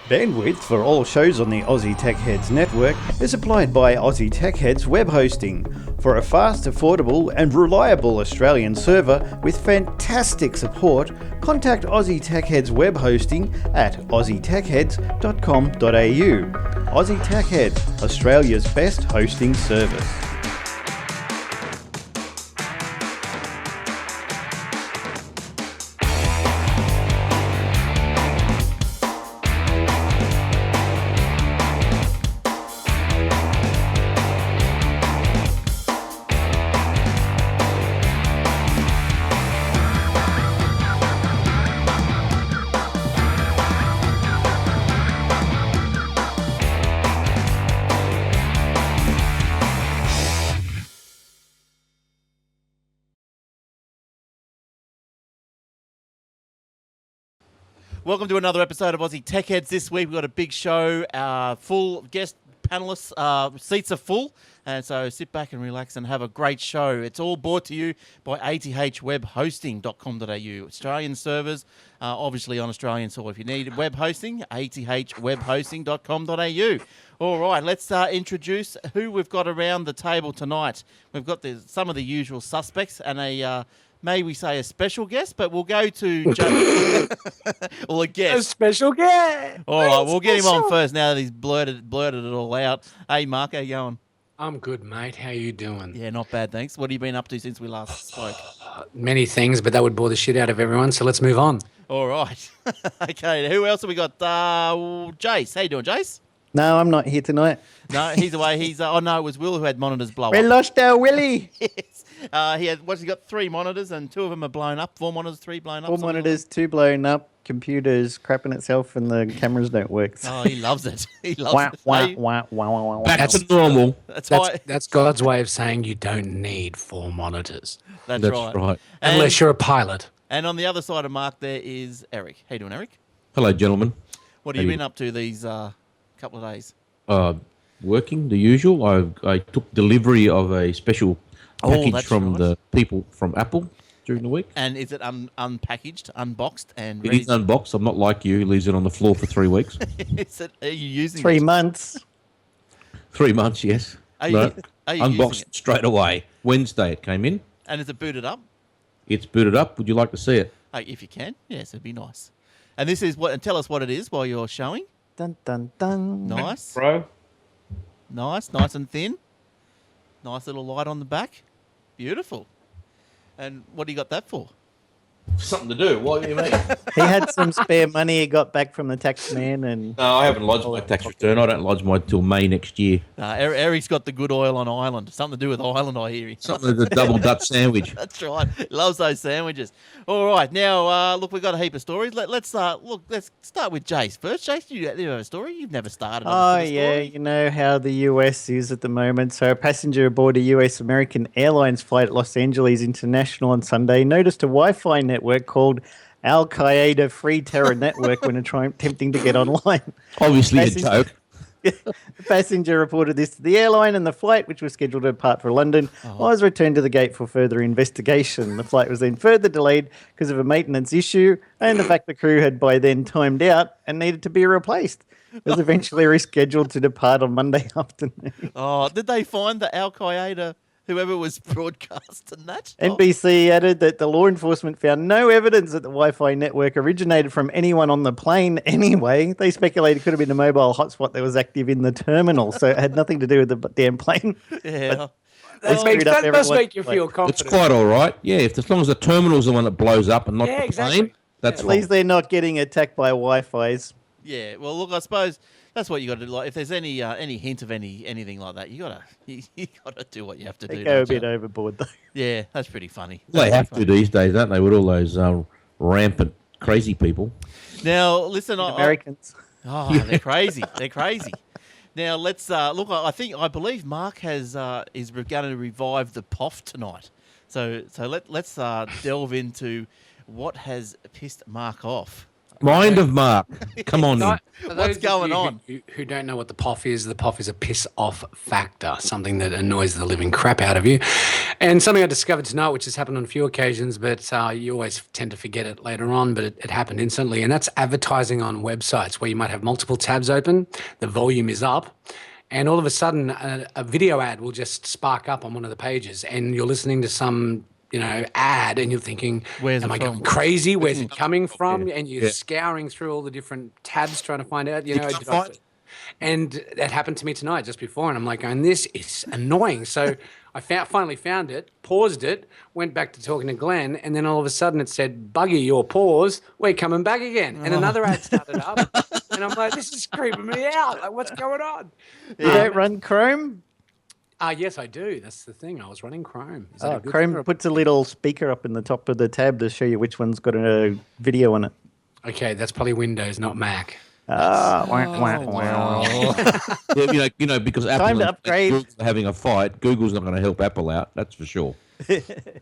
Bandwidth for all shows on the Aussie Tech Heads network is supplied by Aussie Tech Heads Web Hosting. For a fast, affordable and reliable Australian server with fantastic support, contact Aussie Tech Heads Web Hosting at aussietechheads.com.au. Aussie Tech Heads, Australia's best hosting service. Welcome to another episode of Aussie Tech Heads. This week we've got a big show, full guest panellists, seats are full, and so sit back and relax and have a great show. It's all brought to you by athwebhosting.com.au. Australian servers, obviously on Australian soil. If you need web hosting, athwebhosting.com.au. All right, let's introduce who we've got around the table tonight. We've got some of the usual suspects and may we say a special guest, but we'll go to Joe. Or a guest. A special guest. All right, we'll get him on first now that he's blurted it all out. Hey, Mark, how you going? I'm good, mate. How you doing? Yeah, not bad, thanks. What have you been up to since we last spoke? Many things, but that would bore the shit out of everyone, so let's move on. All right. Okay, who else have we got? Jace. How you doing, Jace? No, I'm not here tonight. No, he's away. Oh, no, it was Will who had monitors blow We up. lost our Willie. Yes. He got 3 monitors and 2 of them are blown up. 4 monitors, 3 blown up. 4 monitors, 2 blown up, computers crapping itself, and the cameras don't work. Oh, he loves it. He loves Wah, it. wah, Hey, wah, wah, wah, wah, Back wah. to normal. That's God's way of saying you don't need 4 monitors. That's That's right. Unless you're a pilot. And on the other side of Mark, there is Eric. How you doing, Eric? Hello, gentlemen. What have you been up to these couple of days? Working the usual. I took delivery of a special package that's from nice. the people from Apple during the week. And is it unpackaged, unboxed, and It ready? is unboxed. I'm not like you, who leaves it on the floor for 3 weeks. Are you using 3 it? months. 3 months, yes. Are No, you using unboxed it? straight away. Wednesday it came in. And is it booted up? It's booted up. Would you like to see it? If you can, yes, it'd be nice. And this is and tell us what it is while you're showing. Dun, dun, dun. Nice, Bro. nice and thin. Nice little light on the back. Beautiful. And what do you got that for? Something to do. What do you mean? He had some spare money he got back from the tax man, and No, I haven't lodged my tax return. I don't lodge mine till May next year. Eric's got the good oil on Ireland. Something to do with Ireland, I hear. Something with a double Dutch sandwich. That's right. Loves those sandwiches. All right. Now, look, we've got a heap of stories. Let's start with Jace first. Jace, do you have a story? You've never started on oh this sort of yeah, story. you know how the US is at the moment. So a passenger aboard a US American Airlines flight at Los Angeles International on Sunday noticed a Wi-Fi network called Al Qaeda Free Terror Network when attempting to get online. Obviously a Passenger- joke. The passenger reported this to the airline, and the flight, which was scheduled to depart for London, was returned to the gate for further investigation. The flight was then further delayed because of a maintenance issue and the fact the crew had by then timed out and needed to be replaced. It was eventually rescheduled to depart on Monday afternoon. Oh, did they find the Al Qaeda, whoever was broadcasting that? Oh, NBC added that the law enforcement found no evidence that the Wi-Fi network originated from anyone on the plane anyway. They speculated it could have been a mobile hotspot that was active in the terminal, so it had nothing to do with the damn plane. yeah. They screwed up That does everyone. make you feel It's confident. quite all right. Yeah, as long as the terminal's the one that blows up and not Yeah, the exactly. plane, that's At fine. least they're not getting attacked by Wi-Fi's. Yeah, well, look, I suppose that's what you got to do. Like, if there's any hint of anything like that, you gotta do what you have to They do. go a don't you? bit overboard, though. Yeah, that's pretty funny. They That's have pretty to these days, don't they, with all those rampant crazy people. funny. Now, listen, Americans. they're crazy. They're crazy. Now let's look. I believe Mark is going to revive the POF tonight. So let's delve into what has pissed Mark off. Mind of Mark. Come on in. For What's those of going you on? Who don't know what the POF is, the POF is a piss off factor, something that annoys the living crap out of you. And something I discovered tonight, which has happened on a few occasions, but you always tend to forget it later on, but it happened instantly. And that's advertising on websites where you might have multiple tabs open, the volume is up, and all of a sudden a video ad will just spark up on one of the pages, and you're listening to some ad, and you're thinking, Where's am it I from? going crazy? Where's it coming from? And you're scouring through all the different tabs trying to find out, and that happened to me tonight just before, and I'm like, going, this is annoying. So I finally found it, paused it, went back to talking to Glenn, and then all of a sudden it said, Buggy, your pause, we're coming back again. And another ad started up, and I'm like, this is creeping me out. Like, what's going on? You don't run Chrome? Yes, I do. That's the thing. I was running Chrome. Is that a good thing Chrome or- puts a little speaker up in the top of the tab to show you which one's got a video on it. Okay, that's probably Windows, not Mac. Yeah, because Apple Time to and upgrade. Google are having a fight. Google's not going to help Apple out. That's for sure.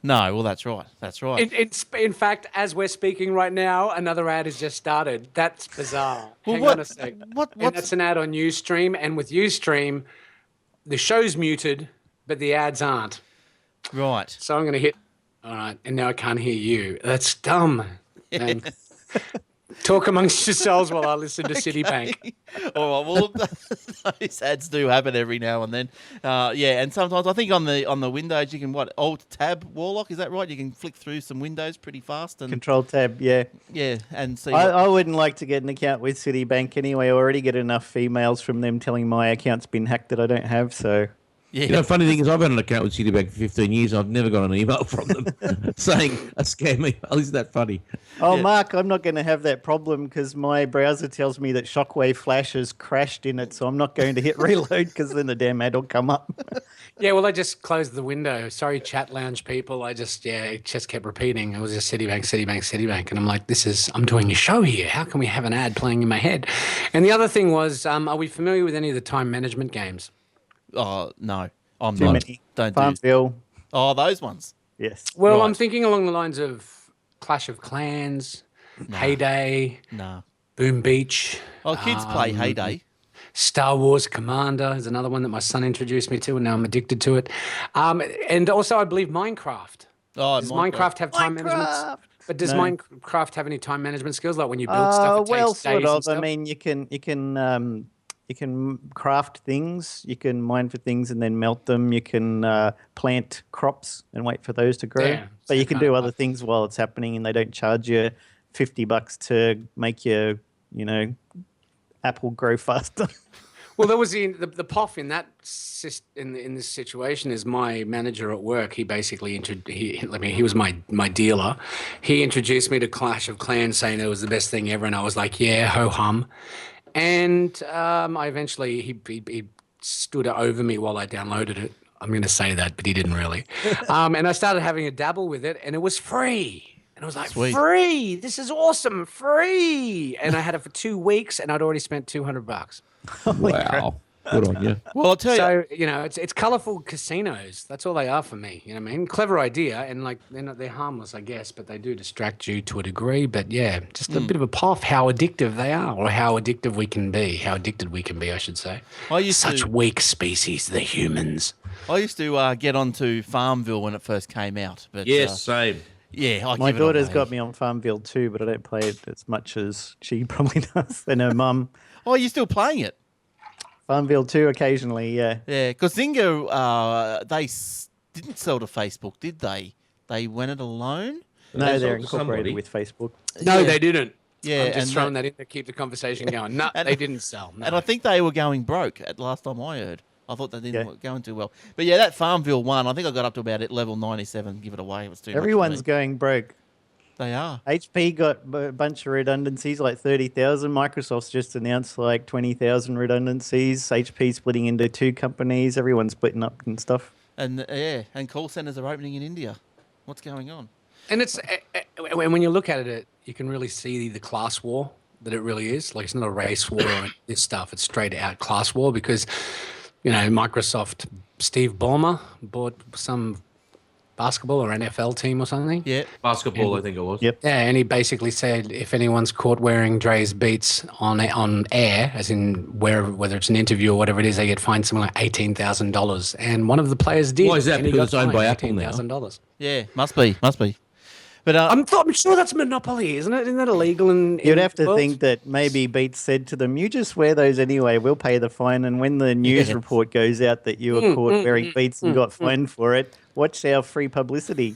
No, well, that's right. That's right. In fact, as we're speaking right now, another ad has just started. That's bizarre. Well, Hang what- on a sec. what- And what's- that's an ad on Ustream, and with Ustream, the show's muted, but the ads aren't. Right. So I'm going to hit. All right, and now I can't hear you. That's dumb. And talk amongst yourselves while I listen to Citibank. All right. Well, look, those ads do happen every now and then. Yeah, and sometimes I think on the Windows you can Alt Tab Warlock. Is that right? You can flick through some windows pretty fast and Control tab, yeah. yeah, and see. I wouldn't like to get an account with Citibank anyway. I already get enough emails from them telling my account's been hacked that I don't have, so... yeah. Funny thing is, I've had an account with Citibank for 15 years. And I've never got an email from them saying a scam email. Isn't that funny? Oh, Yeah. Mark, I'm not going to have that problem because my browser tells me that Shockwave Flash has crashed in it, so I'm not going to hit reload because then the damn ad will come up. Yeah, well, I just closed the window. Sorry, chat lounge people. It just kept repeating. It was just Citibank, Citibank, Citibank. And I'm like, I'm doing a show here. How can we have an ad playing in my head? And the other thing was, are we familiar with any of the time management games? Oh no, I'm Too not. many. Don't do. Farmville, Oh, those ones. yes. Well, Right. I'm thinking along the lines of Clash of Clans, Heyday, No. Boom Beach. Oh, kids play Heyday. Star Wars Commander is another one that my son introduced me to, and now I'm addicted to it. And also, I believe Minecraft. Oh, Does Minecraft have time management? Minecraft! But does No. Minecraft have any time management skills? Like when you build stuff, it Well, takes sort days and of. I stuff? mean, you can craft things, you can mine for things and then melt them. You can plant crops and wait for those to grow. Yeah, so you same can kind do of other things while it's happening, and they don't charge you $50 to make your, apple grow faster. Well, there was the POF in that in this situation is my manager at work. He basically he was my dealer. He introduced me to Clash of Clans, saying it was the best thing ever, and I was like, yeah, ho hum. And I eventually he stood over me while I downloaded it. I'm going to say that, but he didn't really. And I started having a dabble with it, and it was free. And I was like, Sweet. free! This is awesome, free! And I had it for 2 weeks, and I'd already spent $200. Wow. Good on you. Well, I'll tell you. So it's colourful casinos. That's all they are for me. You know what I mean? Clever idea, and like they're harmless, I guess, but they do distract you to a degree. But yeah, just a bit of a puff. How addictive they are, or how addictive we can be. How addicted we can be, I should say. I used Such to. weak species, the humans. I used to get onto Farmville when it first came out. But Yes, same. yeah, My daughter's got me on Farmville too, but I don't play it as much as she probably does. And her mum. Oh, you're still playing it? Farmville 2 occasionally, yeah. Yeah, because Zynga, didn't sell to Facebook, did they? They went it alone. No, They they're sold to somebody. incorporated with Facebook. No, Yeah. they didn't. Yeah, I'm just and throwing that in to keep the conversation going. No, And- they didn't sell. No. And I think they were going broke at last time I heard. I thought they didn't Yeah. going too well. But yeah, that Farmville one, I think I got up to about level 97. Give it away. It was too Everyone's much for me. going broke. They are. HP got a bunch of redundancies, like 30,000. Microsoft's just announced like 20,000 redundancies. HP splitting into 2 companies. Everyone's splitting up and stuff. And and call centers are opening in India. What's going on? And it's when you look at it, you can really see the class war that it really is. Like it's not a race war or this stuff. It's straight out class war because, Microsoft, Steve Ballmer bought some basketball or NFL team or something. Yeah. Basketball, I think it was. Yep. Yeah, and he basically said if anyone's caught wearing Dre's Beats on air, as in whether it's an interview or whatever it is, they get fined something like $18,000. And one of the players did. Why is that? and he Because got it's owned by fined Apple now. $18,000. Yeah, must be. But I'm sure that's monopoly, isn't it? Isn't that illegal? You'd have to think that maybe Beats said to them, "You just wear those anyway. We'll pay the fine." And when the news report goes out that you were caught wearing Beats and got fined for it, watch our free publicity.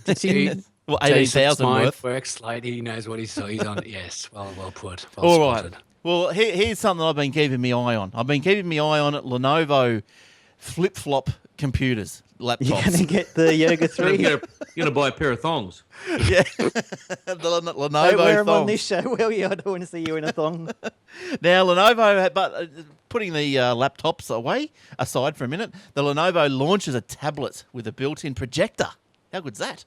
well, 18,000 worth. Works like he knows what he's on. Yes, well put. Well All spotted. right. Well, here's something I've been keeping my eye on. I've been keeping my eye on Lenovo flip-flop computers, laptops. You're going to get the Yoga 3. You're going to buy a pair of thongs. Yeah, the Lenovo Don't wear them on thongs. this show, will you? I don't want to see you in a thong. Now, Lenovo, but putting the laptops aside for a minute, the Lenovo launches a tablet with a built-in projector. How good's that?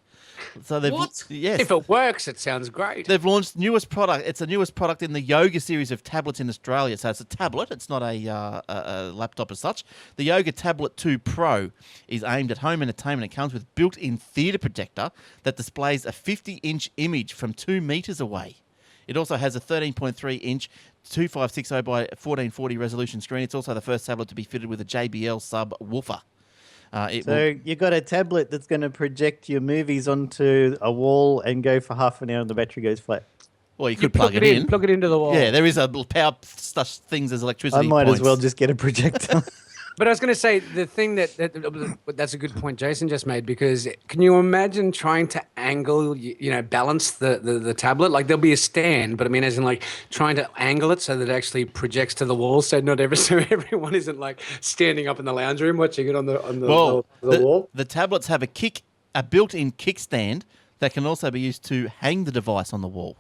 So they've, What? Yes. If it works, it sounds great. They've launched newest product. It's the newest product in the Yoga series of tablets in Australia. So it's a tablet. It's not a laptop as such. The Yoga Tablet 2 Pro is aimed at home entertainment. It comes with built-in theatre projector that displays a 50-inch image from 2 meters away. It also has a 13.3-inch 2560 by 1440 resolution screen. It's also the first tablet to be fitted with a JBL subwoofer. So you got a tablet that's going to project your movies onto a wall and go for half an hour and the battery goes flat. Well, you could plug it in. Plug it into the wall. Yeah, there is a little power such things as electricity. I might points. as well just get a projector. But I was going to say the thing that's a good point Jason just made, because can you imagine trying to angle, balance the tablet? Like there'll be a stand, but I mean, as in like trying to angle it so that it actually projects to the wall, so everyone isn't like standing up in the lounge room watching it on the wall. The tablets have a built-in kickstand that can also be used to hang the device on the wall.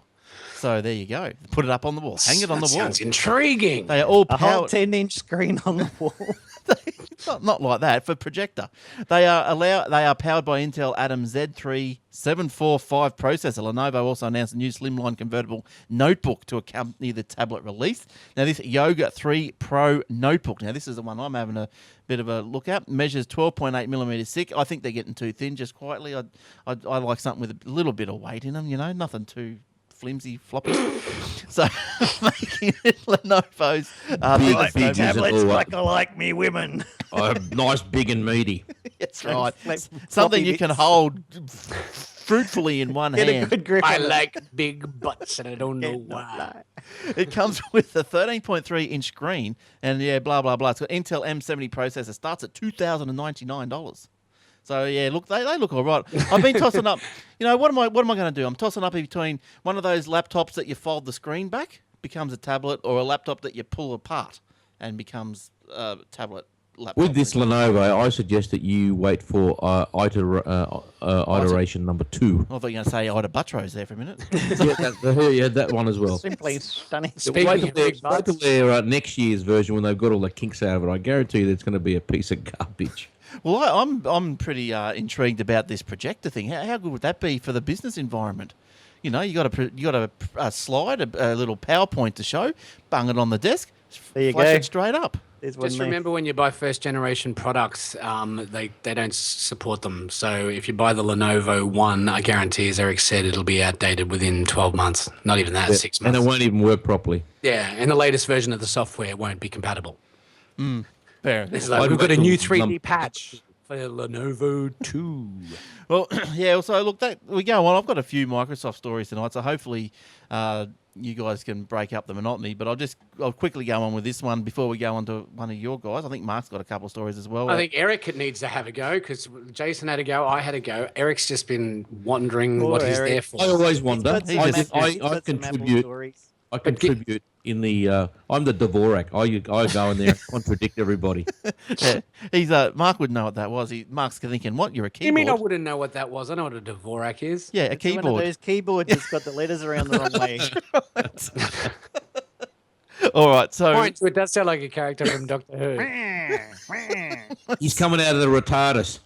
So there you go. Put it up on the wall. Hang it on the wall. Sounds intriguing. They are all A whole powered. 10-inch screen on the wall. Not like that for projector. They are powered by Intel Atom Z3 745 processor. Lenovo also announced a new slimline convertible notebook to accompany the tablet release. Now this Yoga 3 Pro notebook. Now this is the one I'm having a bit of a look at. Measures 12.8 millimeters thick. I think they're getting too thin. Just quietly, I like something with a little bit of weight in them. Nothing too flimsy, floppy. So making it Lenovo's biggest notebook. tablets like I like me women. Nice, big and meaty. That's right. Floppy Something you can bits. hold fruitfully in one Get a hand. good grip I on it. like big butts, and I don't know Can't not why. lie. It comes with a 13.3-inch screen, and blah, blah, blah. It's got Intel M70 processor. Starts at $2,099. So, yeah, look, they look all right. I've been tossing up, what am I going to do? I'm tossing up between one of those laptops that you fold the screen back, becomes a tablet, or a laptop that you pull apart and becomes a tablet laptop. With this Lenovo, I suggest that you wait for iteration number 2. I thought you were going to say Ida Buttrose there for a minute. Yeah, that one as well. Simply stunning. Wait till their next year's version when they've got all the kinks out of it. I guarantee you that's going to be a piece of garbage. Well, I'm pretty intrigued about this projector thing. How good would that be for the business environment? You got a slide, a little PowerPoint to show, bung it on the desk, There you flash go. it straight up. There's one Just there. remember when you buy first generation products, they don't support them. So if you buy the Lenovo one, I guarantee, as Eric said, it'll be outdated within 12 months. Not even that, 6 And months. it won't even work properly. Yeah, and the latest version of the software won't be compatible. Fair. It's like, I'd we've got a wait new till 3D number- patch for Lenovo 2. Well, yeah. So look, we go on. I've got a few Microsoft stories tonight, so hopefully you guys can break up the monotony. But I'll quickly go on with this one before we go on to one of your guys. I think Mark's got a couple of stories as well. I think Eric needs to have a go because Jason had a go, I had a go. Eric's just been wondering Poor what he's Eric. there for. I always wonder. Got some I Apple contribute. stories. I contribute in the. I'm the Dvorak. I go in there and contradict everybody. Yeah. He's Mark would know what that was. Mark's thinking, "What? You're a You keyboard?" mean I wouldn't know what that was? I know what a Dvorak is. Yeah, a It's one of keyboard. those keyboards that's got the letters around the wrong way. All right. So Point to it does sound like a character from Doctor Who. He's coming out of the retardus.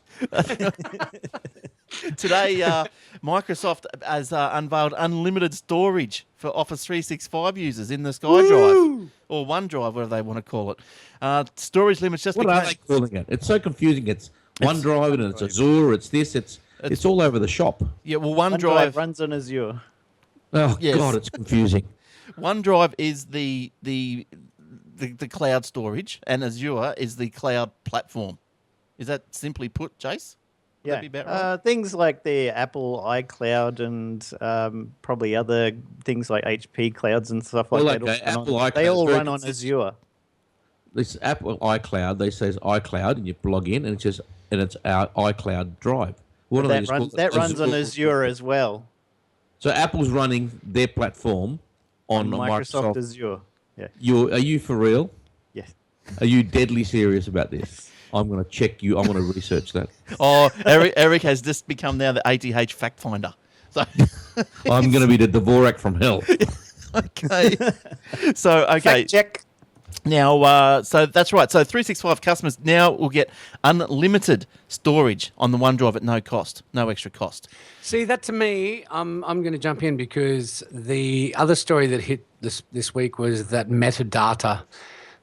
today, Microsoft has unveiled unlimited storage for Office 365 users in the SkyDrive or OneDrive, whatever they want to call it. Storage limits just What became... are they calling it? It's so confusing. It's OneDrive and it's Azure. It's this. It's It's all over the shop. Yeah, well, OneDrive OneDrive runs on Azure. Oh, Yes. God, it's confusing. OneDrive is the cloud storage, and Azure is the cloud platform. Is that simply put, Jace? Would that be about right? Things like the Apple iCloud and probably other things like HP clouds and stuff like Well, that. okay, all run Apple on- iCloud they is all very run on consistent. Azure. This Apple iCloud, they say it's iCloud, and you plug in, and it's our iCloud drive. What do they just call it? That runs on Azure as well. So Apple's running their platform on Microsoft Microsoft. Azure. Yeah. Are you for real? Yes. Are you deadly serious about this? I'm going to check you. I'm going to research that. Oh, Eric has just become now the ATH fact finder. So, I'm going to be the Dvorak from hell. okay. So, okay. Fact check. Now, so that's right. So 365 customers now will get unlimited storage on the OneDrive at no cost, no extra cost. See, that to me, I'm going to jump in because the other story that hit this week was that metadata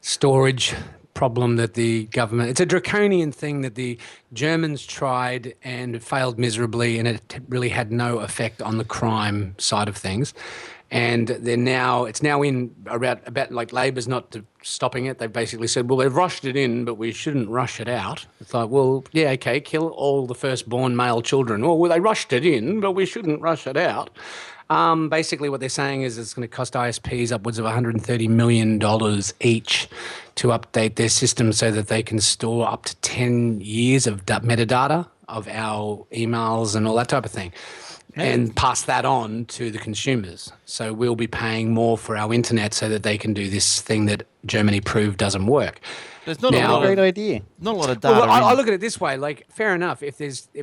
storage problem that the government, it's a draconian thing that the Germans tried and failed miserably, and it really had no effect on the crime side of things. And it's now in about like Labor's not stopping it. They've basically said, well, they've rushed it in, but we shouldn't rush it out. It's like, well, yeah, okay, kill all the firstborn male children. Well, they rushed it in, but we shouldn't rush it out. Basically, what they're saying is it's going to cost ISPs upwards of $130 million each to update their system so that they can store up to 10 years of metadata of our emails and all that type of thing. And pass that on to the consumers. So we'll be paying more for our internet so that they can do this thing that Germany proved doesn't work. There's not Now- a lot Great of, idea. not a lot of data. Well, I in- look at it this way: like, fair enough. If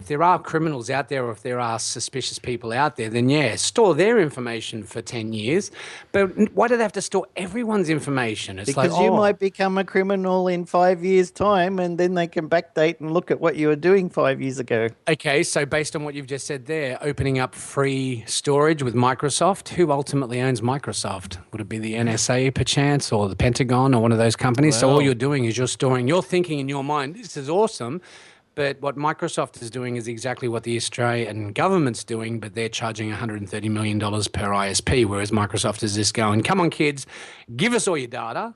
there are criminals out there, or if there are suspicious people out there, then yeah, store their information for 10 years. But why do they have to store everyone's information? It's Because like, you might become a criminal in 5 years' time, and then they can backdate and look at what you were doing 5 years ago. Okay, so based on what you've just said there, opening up free storage with Microsoft, who ultimately owns Microsoft? Would it be the NSA perchance, or the Pentagon, or one of those companies? So all Well- you're doing is you're thinking in your mind, this is awesome. But what Microsoft is doing is exactly what the Australian government's doing, but they're charging $130 million per ISP, whereas Microsoft is just going, come on, kids, give us all your data.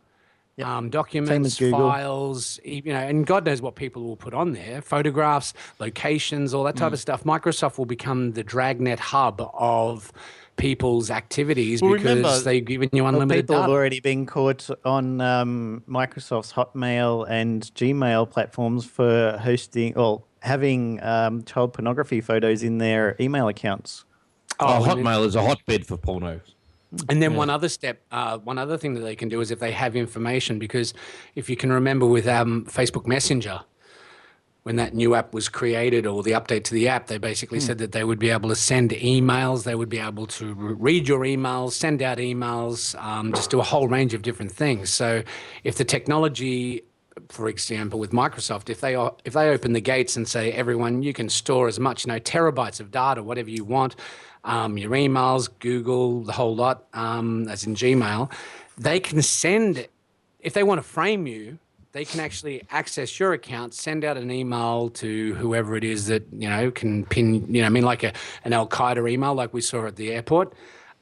Documents, Google. files, and God knows what people will put on there, photographs, locations, all that type of stuff. Microsoft will become the dragnet hub of people's activities Well, because remember- they've given you Well, unlimited people have data. already been caught on Microsoft's Hotmail and Gmail platforms for having child pornography photos in their email accounts. Hotmail is a hotbed for pornos. And then one other thing that they can do is if they have information, because if you can remember with Facebook Messenger, when that new app was created or the update to the app, they basically said that they would be able to send emails, they would be able to read your emails, send out emails, just do a whole range of different things. So if the technology, for example, with Microsoft, if they open the gates and say, everyone, you can store as much, terabytes of data, whatever you want, your emails, Google, the whole lot, as in Gmail, they can send, if they want to frame you, they can actually access your account, send out an email to whoever it is that, can pin, like an Al-Qaeda email like we saw at the airport.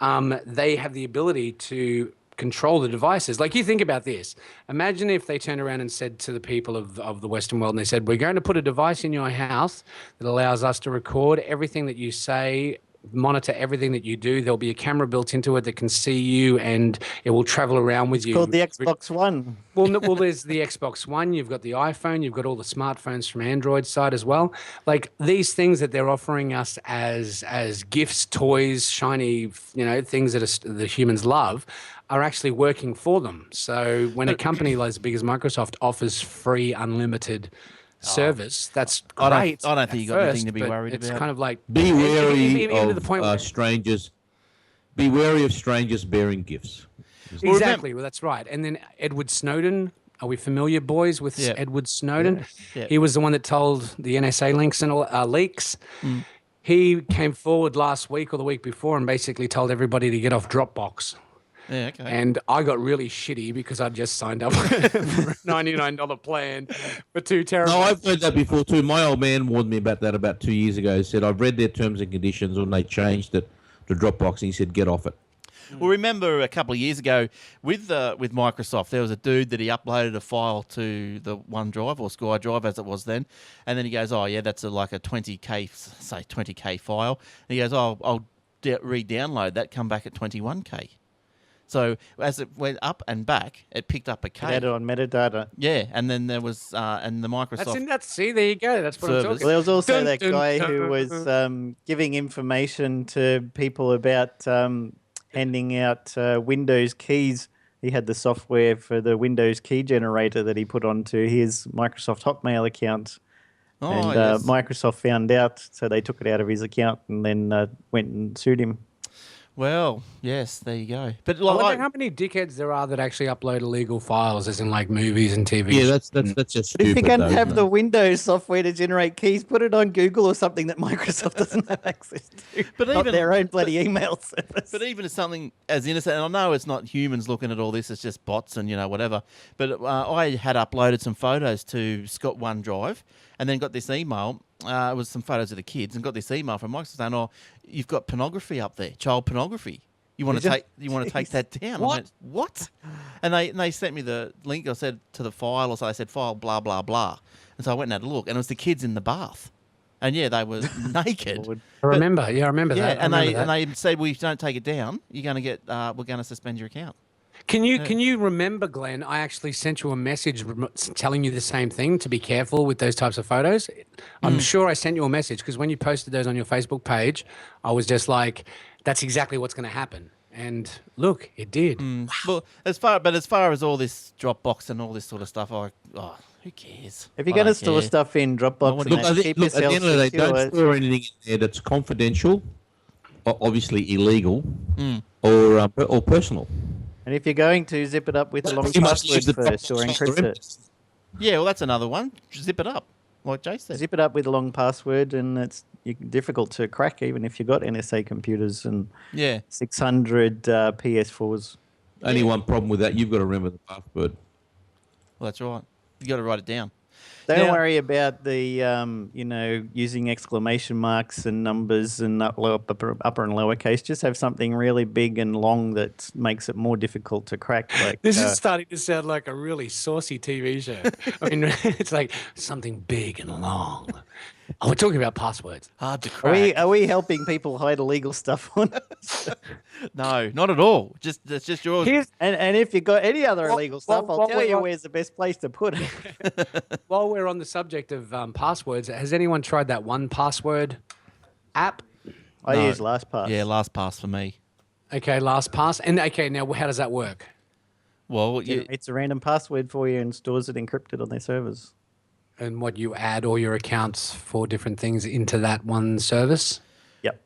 They have the ability to control the devices. Like, you think about this. Imagine if they turned around and said to the people of the Western world, and they said, we're going to put a device in your house that allows us to record everything that you say, monitor everything that you do. There'll be a camera built into it that can see you, and it will travel around with you. Called the Xbox One. Well, there's the Xbox One. You've got the iPhone. You've got all the smartphones from Android side as well. Like, these things that they're offering us as gifts, toys, shiny, things that the humans love, are actually working for them. So when a company as big as Microsoft offers free, unlimited service, that's great. I don't think you got anything to be worried it's about. Kind of like Be wary even to the of point where, strangers. Be wary of strangers bearing gifts. exactly. Well, that's right. And then Edward Snowden. Are we familiar, boys, with Yeah. Edward Snowden? Yeah. He was the one that told the NSA links and all, leaks. He came forward last week or the week before and basically told everybody to get off Dropbox. Yeah, okay. And I got really shitty because I just signed up for a $99 plan for 2 terabytes. No, I've heard that before too. My old man warned me about that about 2 years ago. He said, I've read their terms and conditions when they changed it to Dropbox, and he said, get off it. Well, remember a couple of years ago with Microsoft, there was a dude that he uploaded a file to the OneDrive or SkyDrive as it was then, and then he goes, "Oh yeah, that's like a 20K file." And he goes, "Oh, I'll re-download that. Come back at 21K." So as it went up and back, it picked up a K. It added on metadata. Yeah, and then there was and the Microsoft. See, there you go. That's what I'm talking Well, there was also that Dun, guy dun, who dun. was giving information to people about handing out Windows keys. He had the software for the Windows key generator that he put onto his Microsoft Hotmail account. Oh, And yes. Microsoft found out, so they took it out of his account and then went and sued him. Well, yes, there you go. But I wonder how many dickheads there are that actually upload illegal files, as in like movies and TV. Yeah, that's just But if stupid. you can though, have isn't the it? Windows software to generate keys, put it on Google or something that Microsoft doesn't have access to. But Not even- their own bloody email service. But even as something as innocent, and I know it's not humans looking at all this, it's just bots and, whatever. But I had uploaded some photos to Scott OneDrive and then got this email. It was some photos of the kids and got this email from Microsoft saying, "Oh, you've got pornography up there, child pornography. You want to take that down?" What? I went, "What?" And they sent me the link. I said to the file, or so I said file blah blah blah. And so I went and had a look, and it was the kids in the bath. And yeah, they were naked. I remember. I remember Yeah, that. and they said, "Well, if you don't take it down, you're going to get. We're going to suspend your account." Can you remember, Glenn? I actually sent you a message telling you the same thing, to be careful with those types of photos. I'm sure I sent you a message because when you posted those on your Facebook page, I was just like, "That's exactly what's going to happen." And look, it did. Well, as far as all this Dropbox and all this sort of stuff, who cares? If you're I going to don't store care. stuff in Dropbox, and Look, that, keep at the yourself end of the day, secure. don't store anything in there that's confidential, obviously illegal, or personal. And if you're going to, zip it up with a long You must password leave the first or encrypt it. Yeah, well, that's another one. Zip it up, like Jay said. Zip it up with a long password, and it's difficult to crack, even if you've got NSA computers and Yeah. 600 PS4s. Only one problem with that, you've got to remember the password. Well, that's right. You got to write it down. Don't Now- worry about the, using exclamation marks and numbers and upper and lowercase. Just have something really big and long that makes it more difficult to crack. Like This is starting to sound like a really saucy TV show. I mean, it's like something big and long. Oh, we're talking about passwords. Hard to Are crack. we helping people hide illegal stuff on? No, not at all. That's just yours. And if you've got any other illegal stuff, I'll tell you well, where's the best place to put it. While we're on the subject of passwords, has anyone tried that 1Password app? I No. use LastPass. Yeah, LastPass for me. Okay, LastPass. And okay, now how does that work? Well, you, It's a random password for you and stores it encrypted on their servers. And what, you add all your accounts for different things into that one service? Yep.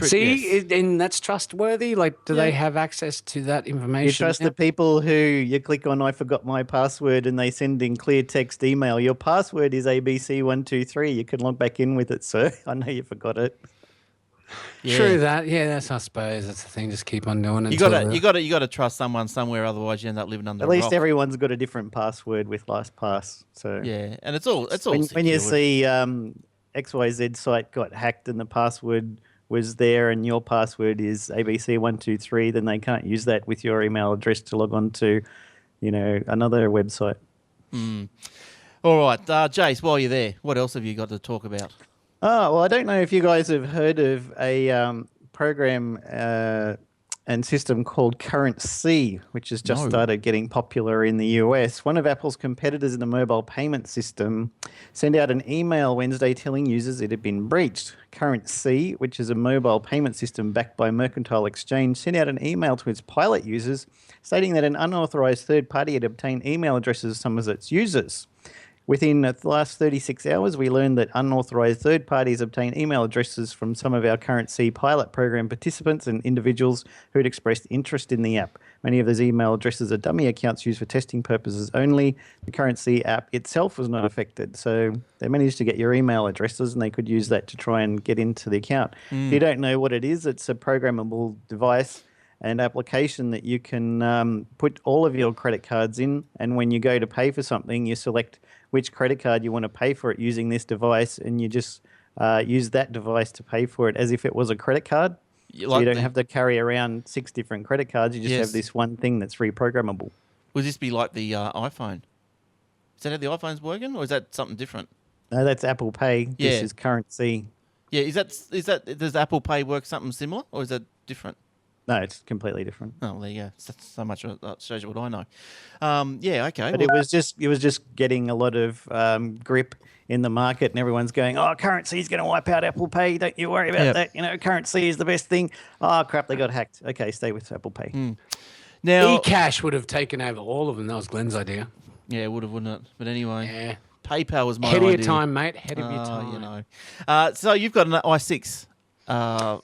See, yes. and that's trustworthy? Like, do they have access to that information? You trust now? the people who you click on I forgot my password and they send in clear text email. Your password is ABC123. You can log back in with it, sir. I know you forgot it. yeah. True that. Yeah, that's, I suppose that's the thing. Just keep on doing it. You got to trust someone somewhere, otherwise you end up living under At a least rock. everyone's got a different password with LastPass. So Yeah, and it's all when you secured. see XYZ site got hacked and the password was there and your password is ABC123, then they can't use that with your email address to log on to, another website. All right, Jace, while you're there, what else have you got to talk about? Oh, well, I don't know if you guys have heard of a program and system called Current C, which has just No. started getting popular in the US. One of Apple's competitors in the mobile payment system sent out an email Wednesday telling users it had been breached. Current C, which is a mobile payment system backed by Mercantile Exchange, sent out an email to its pilot users stating that an unauthorized third party had obtained email addresses of some of its users. Within the last 36 hours, we learned that unauthorized third parties obtained email addresses from some of our Current C pilot program participants and individuals who had expressed interest in the app. Many of those email addresses are dummy accounts used for testing purposes only. The Current C app itself was not affected. So they managed to get your email addresses and they could use that to try and get into the account. If you don't know what it is, it's a programmable device an application that you can put all of your credit cards in, and when you go to pay for something, you select which credit card you want to pay for it using this device, and you just use that device to pay for it as if it was a credit card. So you don't have to carry around 6 different credit cards. You just have this one thing that's reprogrammable. Would this be like the iPhone? Is that how the iPhone's working, or is that something different? No, that's Apple Pay. Yeah. This is currency. Yeah, is that does Apple Pay work something similar, or is that different? No, it's completely different. Oh, well, there you go. So much that shows you what I know. Yeah, okay. But it was just getting a lot of grip in the market, and everyone's going, "Oh, currency is going to wipe out Apple Pay. Don't you worry about that. You know, currency is the best thing." Oh crap, they got hacked. Okay, stay with Apple Pay. Now, eCash would have taken over all of them. That was Glenn's idea. Yeah, it would have, wouldn't it? But anyway, Yeah. PayPal was my Head idea. of your time, mate. Head of your time. You know. So you've got an i6,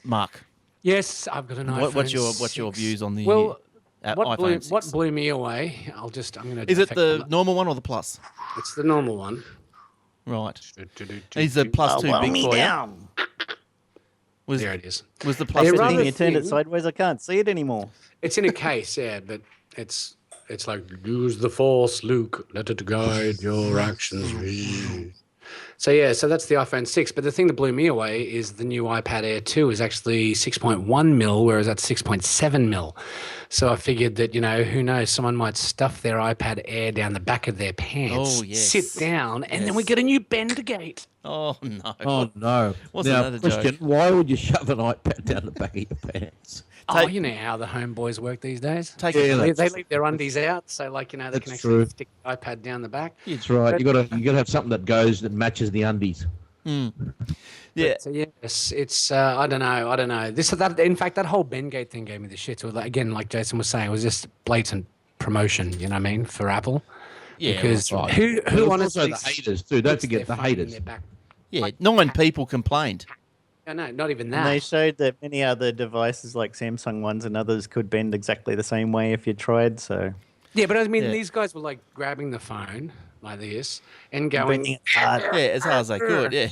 Mark. Yes, I've got an iPhone. What's your views on the iPhone 6? What blew me away? I'm going to. Is it the normal one or the Plus? It's the normal one. Right. Is the Plus too big for you? There it is. Was the Plus? Everything you turned it sideways, I can't see it anymore. It's in a case, yeah, but it's like use the Force, Luke. Let it guide your actions. So that's the iPhone 6. But the thing that blew me away is the new iPad Air 2 is actually 6.1 mil, whereas that's 6.7 mil. So I figured that, who knows, someone might stuff their iPad Air down the back of their pants, sit down, and then we get a new Bendergate. Oh, no. Oh, no. Wasn't now, that a question, joke? why would you shove an iPad down the back of your pants? You know how the homeboys work these days. They leave their undies out, so they can actually stick the iPad down the back. That's right. You got to have something that matches the undies. Yeah. But, yes, it's I don't know. In fact, that whole Bengate thing gave me the shit. So, again, like Jason was saying, it was just blatant promotion. You know what I mean, for Apple. Yeah. Because right. who honestly also the haters too. Don't forget the haters. Yeah. 9 people complained. No, not even that. And they showed that many other devices like Samsung ones and others could bend exactly the same way if you tried. So Yeah, but I mean, these guys were like grabbing the phone like this and going. bending it hard. Yeah, as hard as they could. Yeah.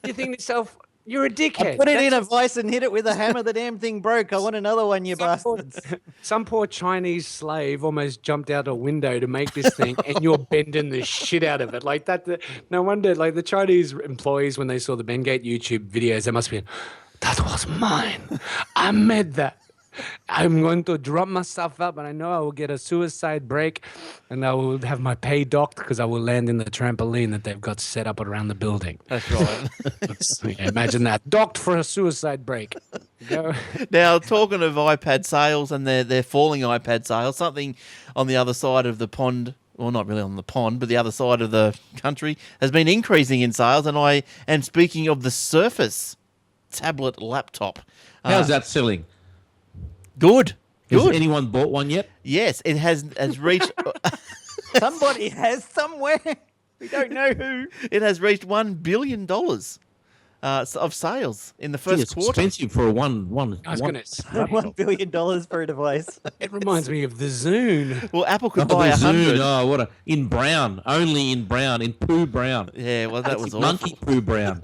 You think to yourself, you're a dickhead. Put it in a vice and hit it with a hammer. The damn thing broke. I want another one, you bastards. Some poor Chinese slave almost jumped out a window to make this thing, and you're bending the shit out of it like that. No wonder, like the Chinese employees, when they saw the Bengate YouTube videos, they must be, that was mine. I made that. I'm going to drop myself up, and I know I will get a suicide break, and I will have my pay docked because I will land in the trampoline that they've got set up around the building. That's right. Imagine that. Docked for a suicide break. Go. Now, talking of iPad sales and their falling iPad sales, something on the other side of the pond, well, not really on the pond, but the other side of the country, has been increasing in sales, and I am speaking of the Surface tablet laptop. How's that selling? Good. Has anyone bought one yet? Yes, it has reached. Somebody has somewhere. We don't know who. It has reached $1 billion of sales in the first It's quarter. expensive for a one. I was going to say, $1 billion for a device. it reminds me of the Zune. Well, Apple could Oh, buy the 100. Zune, oh, what in brown, only in brown, in poo brown. Yeah, well, that was awful. Monkey poo brown.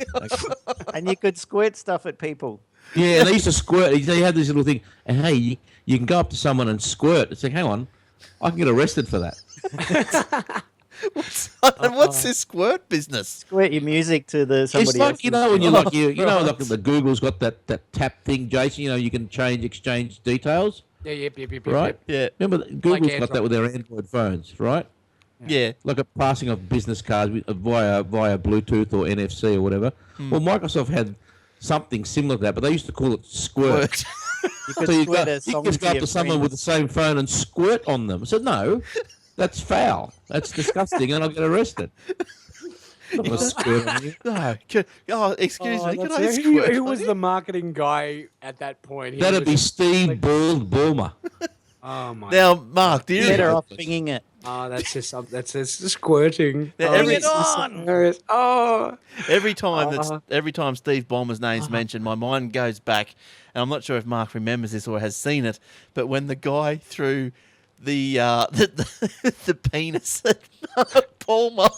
And you could squirt stuff at people. Yeah, and they used to squirt. They had this little thing, and hey, you can go up to someone and squirt. It's like, hang on, I can get arrested for that. What's this squirt business? Squirt your music to somebody It's like else's. when like the Google's got that tap thing, Jason. You can exchange details, Yeah, yep. right? Yeah. Remember, Google's got Android. that with their Android phones, right? Yeah. Like a passing of business cards via Bluetooth or NFC or whatever. Well, Microsoft had something similar to that, but they used to call it squirt. You could So you squirt a just song go to up your to someone with the same phone and squirt on them. I said, no, that's foul. That's disgusting, and I'll get arrested. I'm not gonna squirt on you. No. Excuse me. Can I Who squirt? was the marketing guy at that point? That'd be Steve Ballmer. Oh my. Now, Mark, do you Better off singing it. Oh, that's just squirting. Yeah, Oh, every- this is hilarious. Oh. every time Steve Ballmer's name's mentioned, my mind goes back, and I'm not sure if Mark remembers this or has seen it, but when the guy threw the penis at Mark Palmer,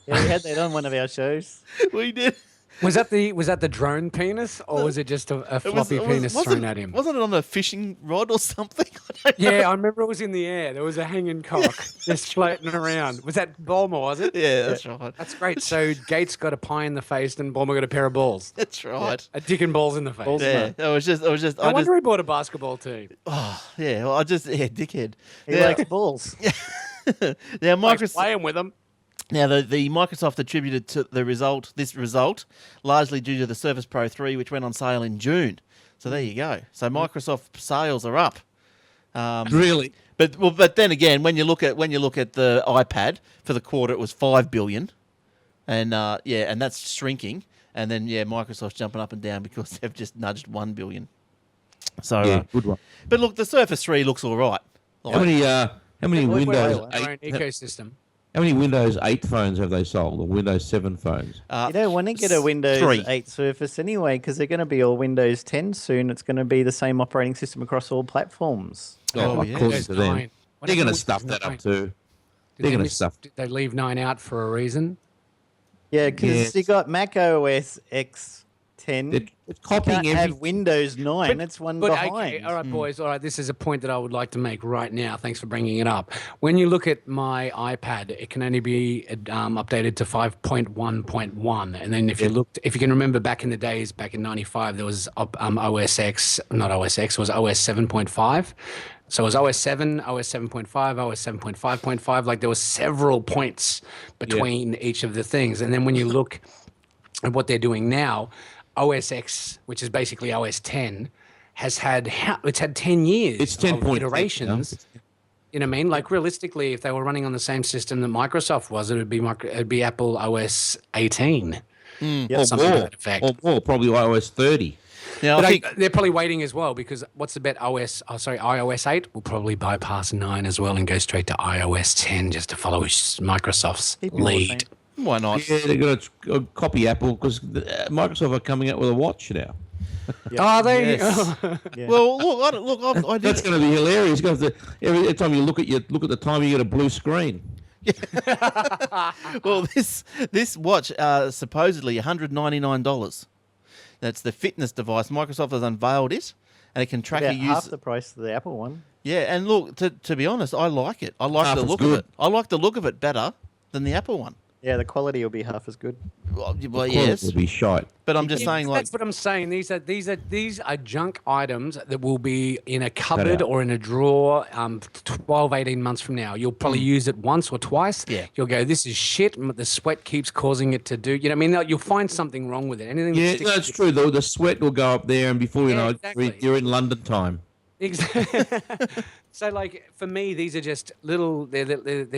Yeah, we had that on one of our shows. we did. Was that the drone penis, or was it just a floppy penis thrown at him? Wasn't it on a fishing rod or something? I don't know. Yeah, I remember it was in the air. There was a hanging cock just floating around. Was that Bulmer, was it? Yeah, that's right. That's great. So Gates got a pie in the face and Bulmer got a pair of balls. That's right. A dick and balls in the face. Yeah, it was just. I wonder he bought a basketball team. Yeah, well, dickhead. He likes balls. Now, Likes Microsoft. playing with them. Now, the Microsoft attributed to this result largely due to the Surface Pro 3, which went on sale in June. So there you go. So Microsoft sales are up. Really? But then again, when you look at the iPad for the quarter, it was 5 billion, and and that's shrinking. And then Microsoft's jumping up and down because they've just nudged 1 billion. So Good one. but look, the Surface 3 looks all right. How many Windows Their own 8? ecosystem. How many Windows 8 phones have they sold, or Windows 7 phones? You don't want to get a Windows 3. 8 Surface anyway, because they're going to be all Windows 10 soon. It's going to be the same operating system across all platforms. Oh, of yeah. course to them. 9. What They're going to happened stuff with that up Windows too. 9? They're going to stuff. Did they leave 9 out for a reason? Yeah, because Yes. you got Mac OS X 10. It's copying Can't have everything. Windows 9. It's one behind. Okay, all right, boys. All right, this is a point that I would like to make right now. Thanks for bringing it up. When you look at my iPad, it can only be updated to 5.1.1, and then if you can remember back in the days, back in '95, there was OS X, not OS X, it was OS 7.5. So it was OS 7, OS 7.5, OS 7.5.5. Like there were several points between each of the things, and then when you look at what they're doing now, OS X, which is basically OS 10, it's had 10 years It's of 10.8 iterations. You know what I mean? Like realistically, if they were running on the same system that Microsoft was, it'd be Apple OS 18. Or something to more. that effect. Or more, probably iOS 30. Now, But I think they're probably waiting as well because what's the bet? iOS 8 will probably bypass 9 as well and go straight to iOS 10 just to follow Microsoft's Keep it all the lead. same. why not? Yeah, they're going to copy Apple because Microsoft are coming out with a watch now. Are they? Yes. Yeah. Well, I did. That's going to be hilarious. Every time you look at the time, you get a blue screen. Well, this watch supposedly $199. That's the fitness device. Microsoft has unveiled it, and it can track About your use. half the price of the Apple one. Yeah, and look, to be honest, I like it. I like Half the as look good. of it. I like the look of it better than the Apple one. Yeah, the quality will be half as good. Well, Quality yes, will be shite. but I'm just saying, like, That's what I'm saying. These are junk items that will be in a cupboard out. or in a drawer 12, 18 months from now. You'll probably use it once or twice. Yeah. You'll go, this is shit. The sweat keeps causing it to do. You know what I mean? You'll find something wrong with it. Anything Yeah, that sticks that's to- true. Though the sweat will go up there, and before you Yeah, know, exactly. you're in London time. Exactly. So, like for me, these are just little. They're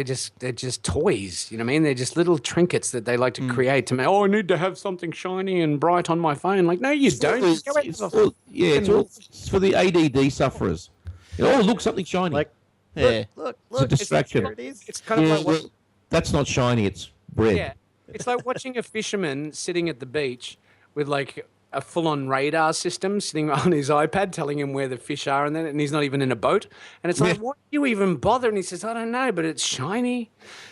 just toys. You know what I mean? They're just little trinkets that they like to create to make. Oh, I need to have something shiny and bright on my phone. Like, no, you don't. Just go out to the It's for the ADD sufferers. Look, something shiny. Like, yeah, look, It's a distraction. there it is. It's kind of Yeah, like what, well, that's not shiny. It's bread. yeah. It's like watching a fisherman sitting at the beach with like a full-on radar system sitting on his iPad telling him where the fish are and he's not even in a boat. And it's like, Yeah. why do you even bother? And he says, I don't know, but it's shiny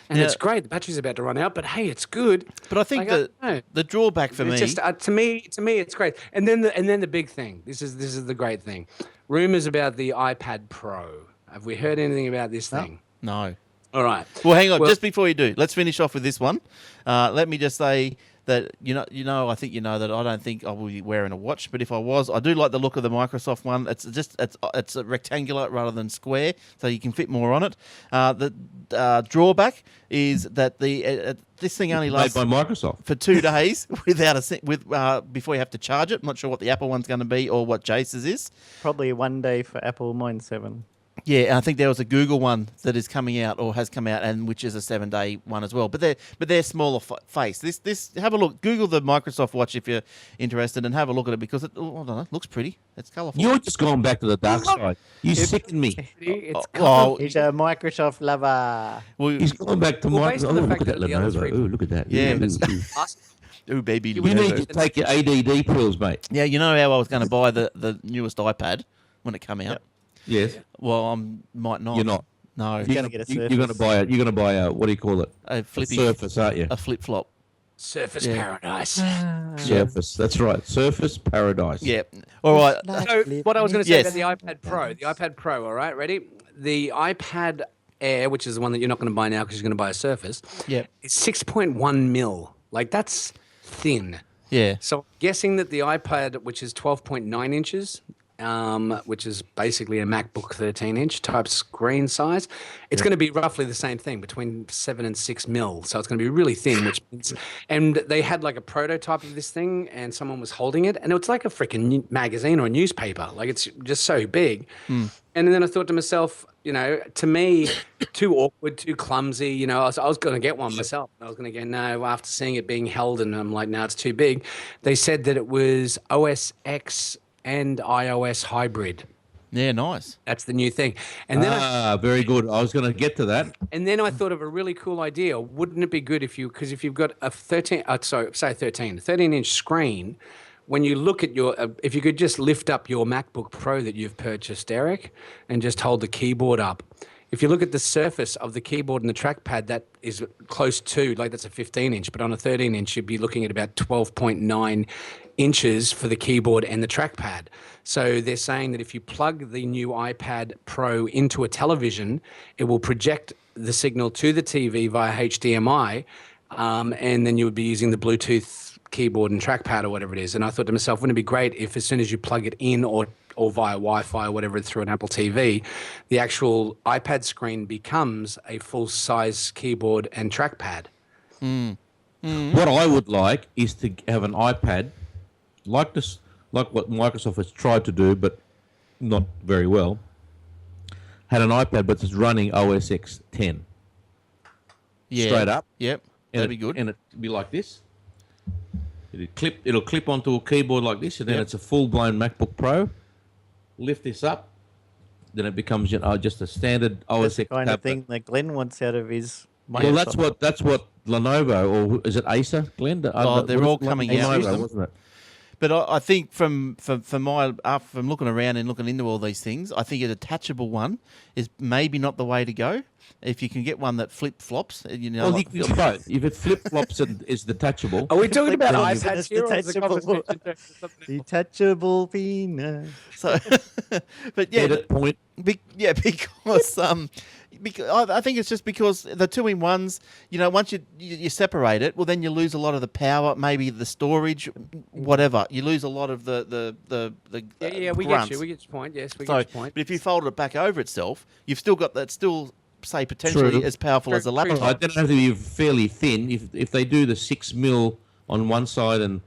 and Yeah. it's great. The battery's about to run out, but hey, it's good. but I think Like, I don't know. the drawback for It's me, just to me, it's great. And then the big thing. This is the great thing. Rumors about the iPad Pro. Have we heard anything about this thing? no. All right. Well, hang on. Well- Just before you do, let's finish off with this one. Let me just say that I think you know that I don't think I will be wearing a watch, but if I was, I do like the look of the Microsoft one. It's a rectangular rather than square, so you can fit more on it. The drawback is that this thing only Made lasts by Microsoft. for 2 days before you have to charge it. I'm not sure what the Apple one's going to be or what Jace's is. Probably one day for Apple, mine's 7. Yeah, and I think there was a Google one that is coming out or has come out, and which is a 7-day one as well. But they're smaller face. This have a look. Google the Microsoft Watch if you're interested, and have a look at it because I don't know, looks pretty. It's colourful. You're just going back to the dark side. You sicken me. It's Oh, He's a Microsoft lover. well, He's going back to Well, Microsoft. based Oh, on the look fact at that that the other Lenovo. three- Oh, look at that. Yeah, but ooh, baby. You You Lenovo. need to take your ADD pills, mate. Yeah, you know how I was going to buy the newest iPad when it came out. Yep. Yes. Well, I might not. You're not. No, You're gonna get a You're going to Surface. buy a what do you call it? a flippy, Surface, aren't you? a flip flop. Surface Yeah. Paradise. Surface. That's right. Surface Paradise. Yeah. All right. So what I was going to say Yes. about the iPad Pro, all right, ready? The iPad Air, which is the one that you're not going to buy now because you're going to buy a Surface, Yep. is 6.1 mil. Like, that's thin. Yeah. So I'm guessing that the iPad, which is 12.9 inches, which is basically a MacBook 13-inch type screen size, it's going to be roughly the same thing, between 7 and 6 mil. So it's going to be really thin, which means, and they had like a prototype of this thing, and someone was holding it, and it's like a freaking magazine or a newspaper. Like, it's just so big. And then I thought to myself, you know, to me, too awkward, too clumsy. You know, I was going to get one myself. I was going to go, no, after seeing it being held, and I'm like, no, it's too big. They said that it was OS X and iOS hybrid. Yeah, nice. That's the new thing. And then very good. I was going to get to that. and then I thought of a really cool idea. Wouldn't it be good because if you've got a 13-inch screen, when you look at your, if you could just lift up your MacBook Pro that you've purchased, Eric, and just hold the keyboard up. If you look at the surface of the keyboard and the trackpad, that is close to, like, that's a 15-inch, but on a 13-inch, you'd be looking at about 12.9 inches for the keyboard and the trackpad. So they're saying that if you plug the new iPad Pro into a television, it will project the signal to the TV via HDMI, and then you would be using the Bluetooth keyboard and trackpad or whatever it is. And I thought to myself, wouldn't it be great if as soon as you plug it in or via Wi-Fi or whatever through an Apple TV, the actual iPad screen becomes a full-size keyboard and trackpad. What I would like is to have an iPad like this, like what Microsoft has tried to do, but not very well. Had an iPad, but it's running OS X 10. Yeah. Straight up. Yep. That'd be good. And it'd be like this. It'll clip onto a keyboard like this, and then it's a full-blown MacBook Pro. Lift this up, then it becomes just a standard OS X kind tablet. of thing that Glenn wants out of his. Well, that's what Lenovo, or is it Acer, Glenn? They're all coming out with Lenovo, them. wasn't it? But I think from looking around and looking into all these things, I think a detachable one is maybe not the way to go. If you can get one that flip-flops, you know. Well, you can get both. If it flip-flops and is detachable. Are we talking about Then iPads here, or is the detachable. conversation Detachable penis. So, but yeah, Edit point. because I think it's just because the two-in-ones, you know, once you separate it, well, then you lose a lot of the power, maybe the storage, whatever. You lose a lot of the we grunts. get you. We get your point. Yes, we So, get your point. but if you fold it back over itself, you've still got that say potentially True. as powerful as a laptop. I don't have to be fairly thin. If they do the 6 mil on one side and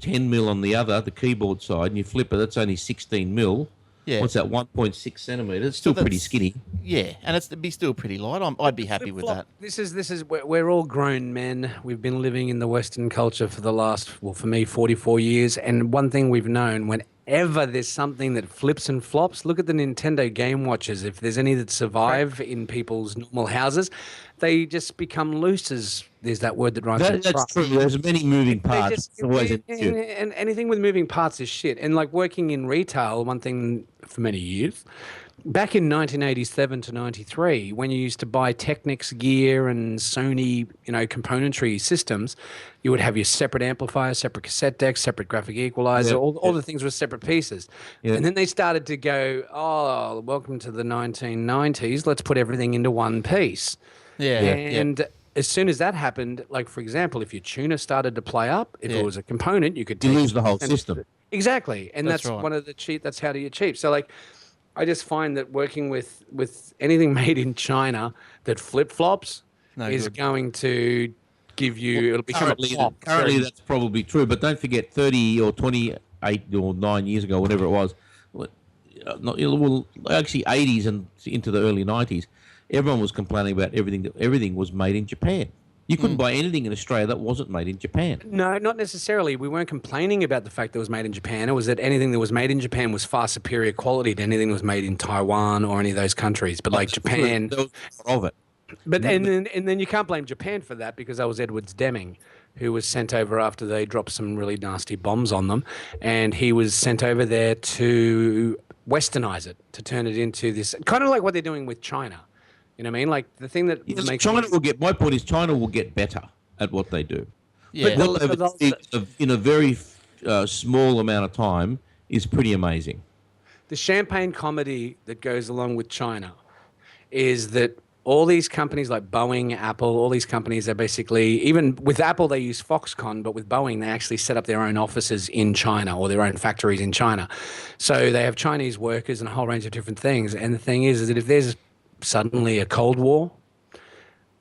10 mil on the other, the keyboard side, and you flip it, that's only 16 mil. Yeah. What's that? 1.6 centimeters. It's still pretty skinny. Yeah, and it'd be still pretty light. I'd be happy with that. This is we're all grown men. We've been living in the Western culture for the last, well, for me, 44 years. And one thing we've known, whenever there's something that flips and flops, look at the Nintendo Game Watches. If there's any that survive in people's normal houses, they just become loose, as there's that word that rhymes with That's truck. true. There's many moving They parts. just- It's always an issue. and anything with moving parts is shit. And like working in retail, one thing for many years, back in 1987 to 93, when you used to buy Technics gear and Sony, componentry systems, you would have your separate amplifier, separate cassette deck, separate graphic equalizer, all the things were separate pieces. Yeah. And then they started to go, oh, welcome to the 1990s, let's put everything into one piece. Yeah. And as soon as that happened, like, for example, if your tuner started to play up, if it was a component, you could You take lose it the whole and- system. Exactly. And That's that's right. one of the that's how do you cheap. So, like, I just find that working with anything made in China that flip-flops No is good. going to give you, it'll become a flop. Currently, that's probably true. But don't forget, 30 or 28 or 9 years ago, whatever it was, actually 80s and into the early 90s, everyone was complaining about everything was made in Japan. You couldn't buy anything in Australia that wasn't made in Japan. No, not necessarily. We weren't complaining about the fact that it was made in Japan. It was that anything that was made in Japan was far superior quality to anything that was made in Taiwan or any of those countries. But like Japan, There was a lot of it. but and then you can't blame Japan for that, because that was Edwards Deming, who was sent over after they dropped some really nasty bombs on them, and he was sent over there to westernize it, to turn it into this kind of like what they're doing with China. You know what I mean? Like the thing that makes My point is China will get better at what they do. Yeah. But what they've achieved in a very small amount of time is pretty amazing. the champagne comedy that goes along with China is that all these companies like Boeing, Apple, all these companies are basically, even with Apple, they use Foxconn, but with Boeing, they actually set up their own offices in China or their own factories in China. So they have Chinese workers and a whole range of different things. And the thing is that if there's suddenly a Cold War,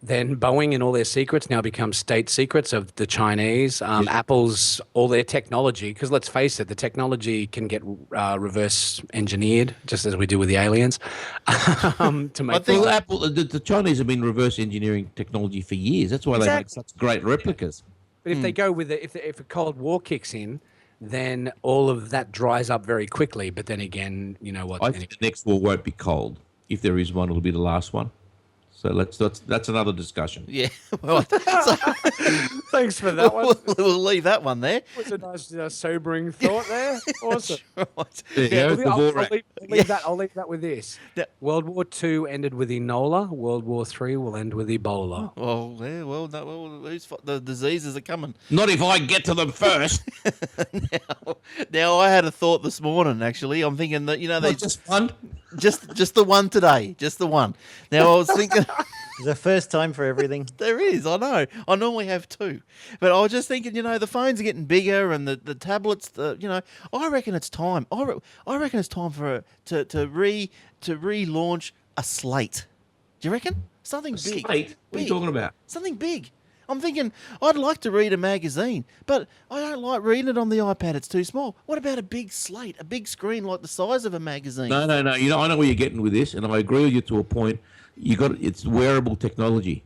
then Boeing and all their secrets now become state secrets of the Chinese. Apple's, all their technology, because let's face it, the technology can get reverse engineered, just as we do with the aliens, to make I think Apple, the Chinese have been reverse engineering technology for years. That's why they make such great replicas. But if they go with it, if a Cold War kicks in, then all of that dries up very quickly. But then again, you know what? I think the next war won't be cold. If there is one, it'll be the last one. So that's another discussion. Yeah. Well, Thanks for that one. we'll leave that one there. Was a nice sobering thought there. Awesome. Right. There you go, the Vorak. I'll leave that with this. Yeah. World War II ended with Enola. World War III will end with Ebola. Well, yeah, the diseases are coming. Not if I get to them first. Now, I had a thought this morning. Actually, I'm thinking that they Just fun. just the one today, just the one. Now, I was thinking. It's the first time for everything. There is, I know. I normally have two. But I was just thinking, the phones are getting bigger and the tablets, I reckon it's time. I reckon it's time for to relaunch a slate. Do you reckon? Something big. Slate? What are you talking about? Something big. I'm thinking, I'd like to read a magazine, but I don't like reading it on the iPad. It's too small. What about a big slate, a big screen like the size of a magazine? No. I know where you're getting with this, and I agree with you to a point. It's wearable technology.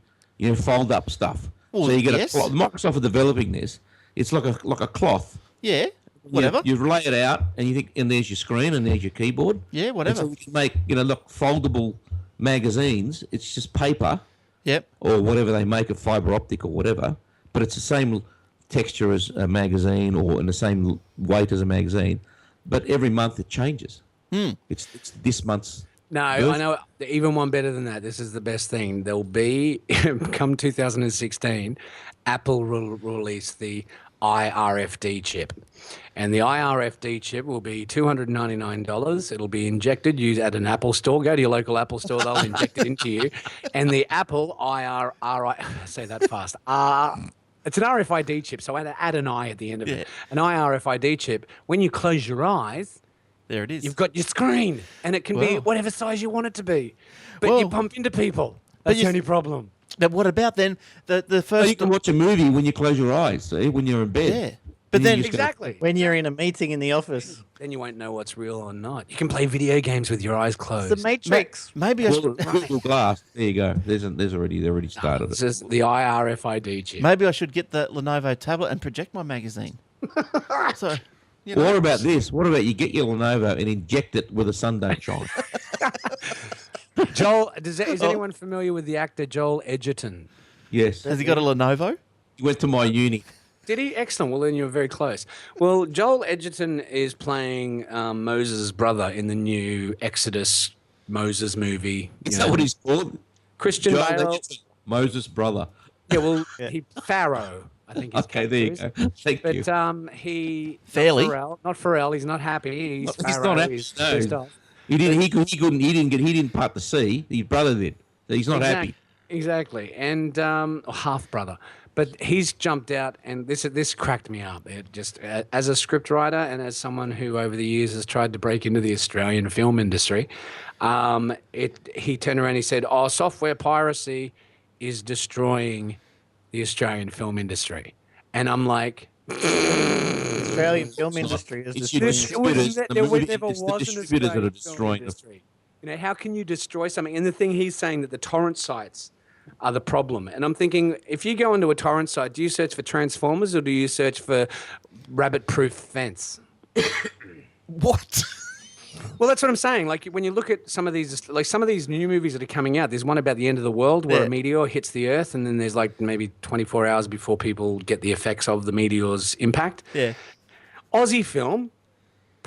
Fold up stuff. Well, so you get yes. Microsoft are developing this. It's like a cloth. Yeah, whatever. You lay it out, and you think, and there's your screen, and there's your keyboard. Yeah, whatever. And so we can make foldable magazines. It's just paper. Yep. Or whatever they make of fiber optic or whatever, but it's the same texture as a magazine or in the same weight as a magazine, but every month it changes. It's this month's. No, I know even one better than that. This is the best thing. There'll be, come 2016, Apple will release the IRFD chip. And the IRFD chip will be $299. It'll be injected. Use at an Apple store. Go to your local Apple store. They'll inject it into you. And the Apple say that fast. It's an RFID chip, so add an I at the end of it. An IRFID chip. When you close your eyes, there it is. you've got your screen, and it can be whatever size you want it to be. But you bump into people. That's the only problem. But what about then the first? So you can watch a movie when you close your eyes. See, when you're in bed. Yeah. But then Exactly. When you're in a meeting in the office. Then you won't know what's real or not. You can play video games with your eyes closed. It's the Matrix. maybe I should, Google Glass. There you go. They already started This it. is the IRFID chip. maybe I should get the Lenovo tablet and project my magazine. So. What about this? What about you get your Lenovo and inject it with a Sunday shine? Joel, is anyone familiar with the actor Joel Edgerton? Yes. Has he got a Lenovo? He went to my uni. Did he? Excellent. Well, then you're very close. Well, Joel Edgerton is playing Moses' brother in the new Exodus Moses movie. Is that what he's called? Christian Joel Bale. Edgerton, Moses' brother. Yeah, well, he Pharaoh, I think. His Okay, there you character go. Thank you. But he Fairly. not Pharrell. He's not happy. He's He's Pharaoh. not happy, He's no. pissed off. He didn't part the sea. His brother did. So he's not happy. Exactly, and or half brother. But he's jumped out, and this cracked me up. It just, as a script writer and as someone who over the years has tried to break into the Australian film industry, he turned around and he said, "Oh, software piracy is destroying the Australian film industry," and I'm like. Australian film industry is It's destroying distributors. There never It's the was an distributors that are Australian film destroying them. industry. How can you destroy something? And the thing he's saying that the torrent sites are the problem. And I'm thinking, if you go onto a torrent site, do you search for Transformers or do you search for rabbit-proof fence? What? Well, that's what I'm saying. Like when you look at some of these new movies that are coming out, there's one about the end of the world where a meteor hits the Earth, and then there's like maybe 24 hours before people get the effects of the meteor's impact. Yeah. Aussie film,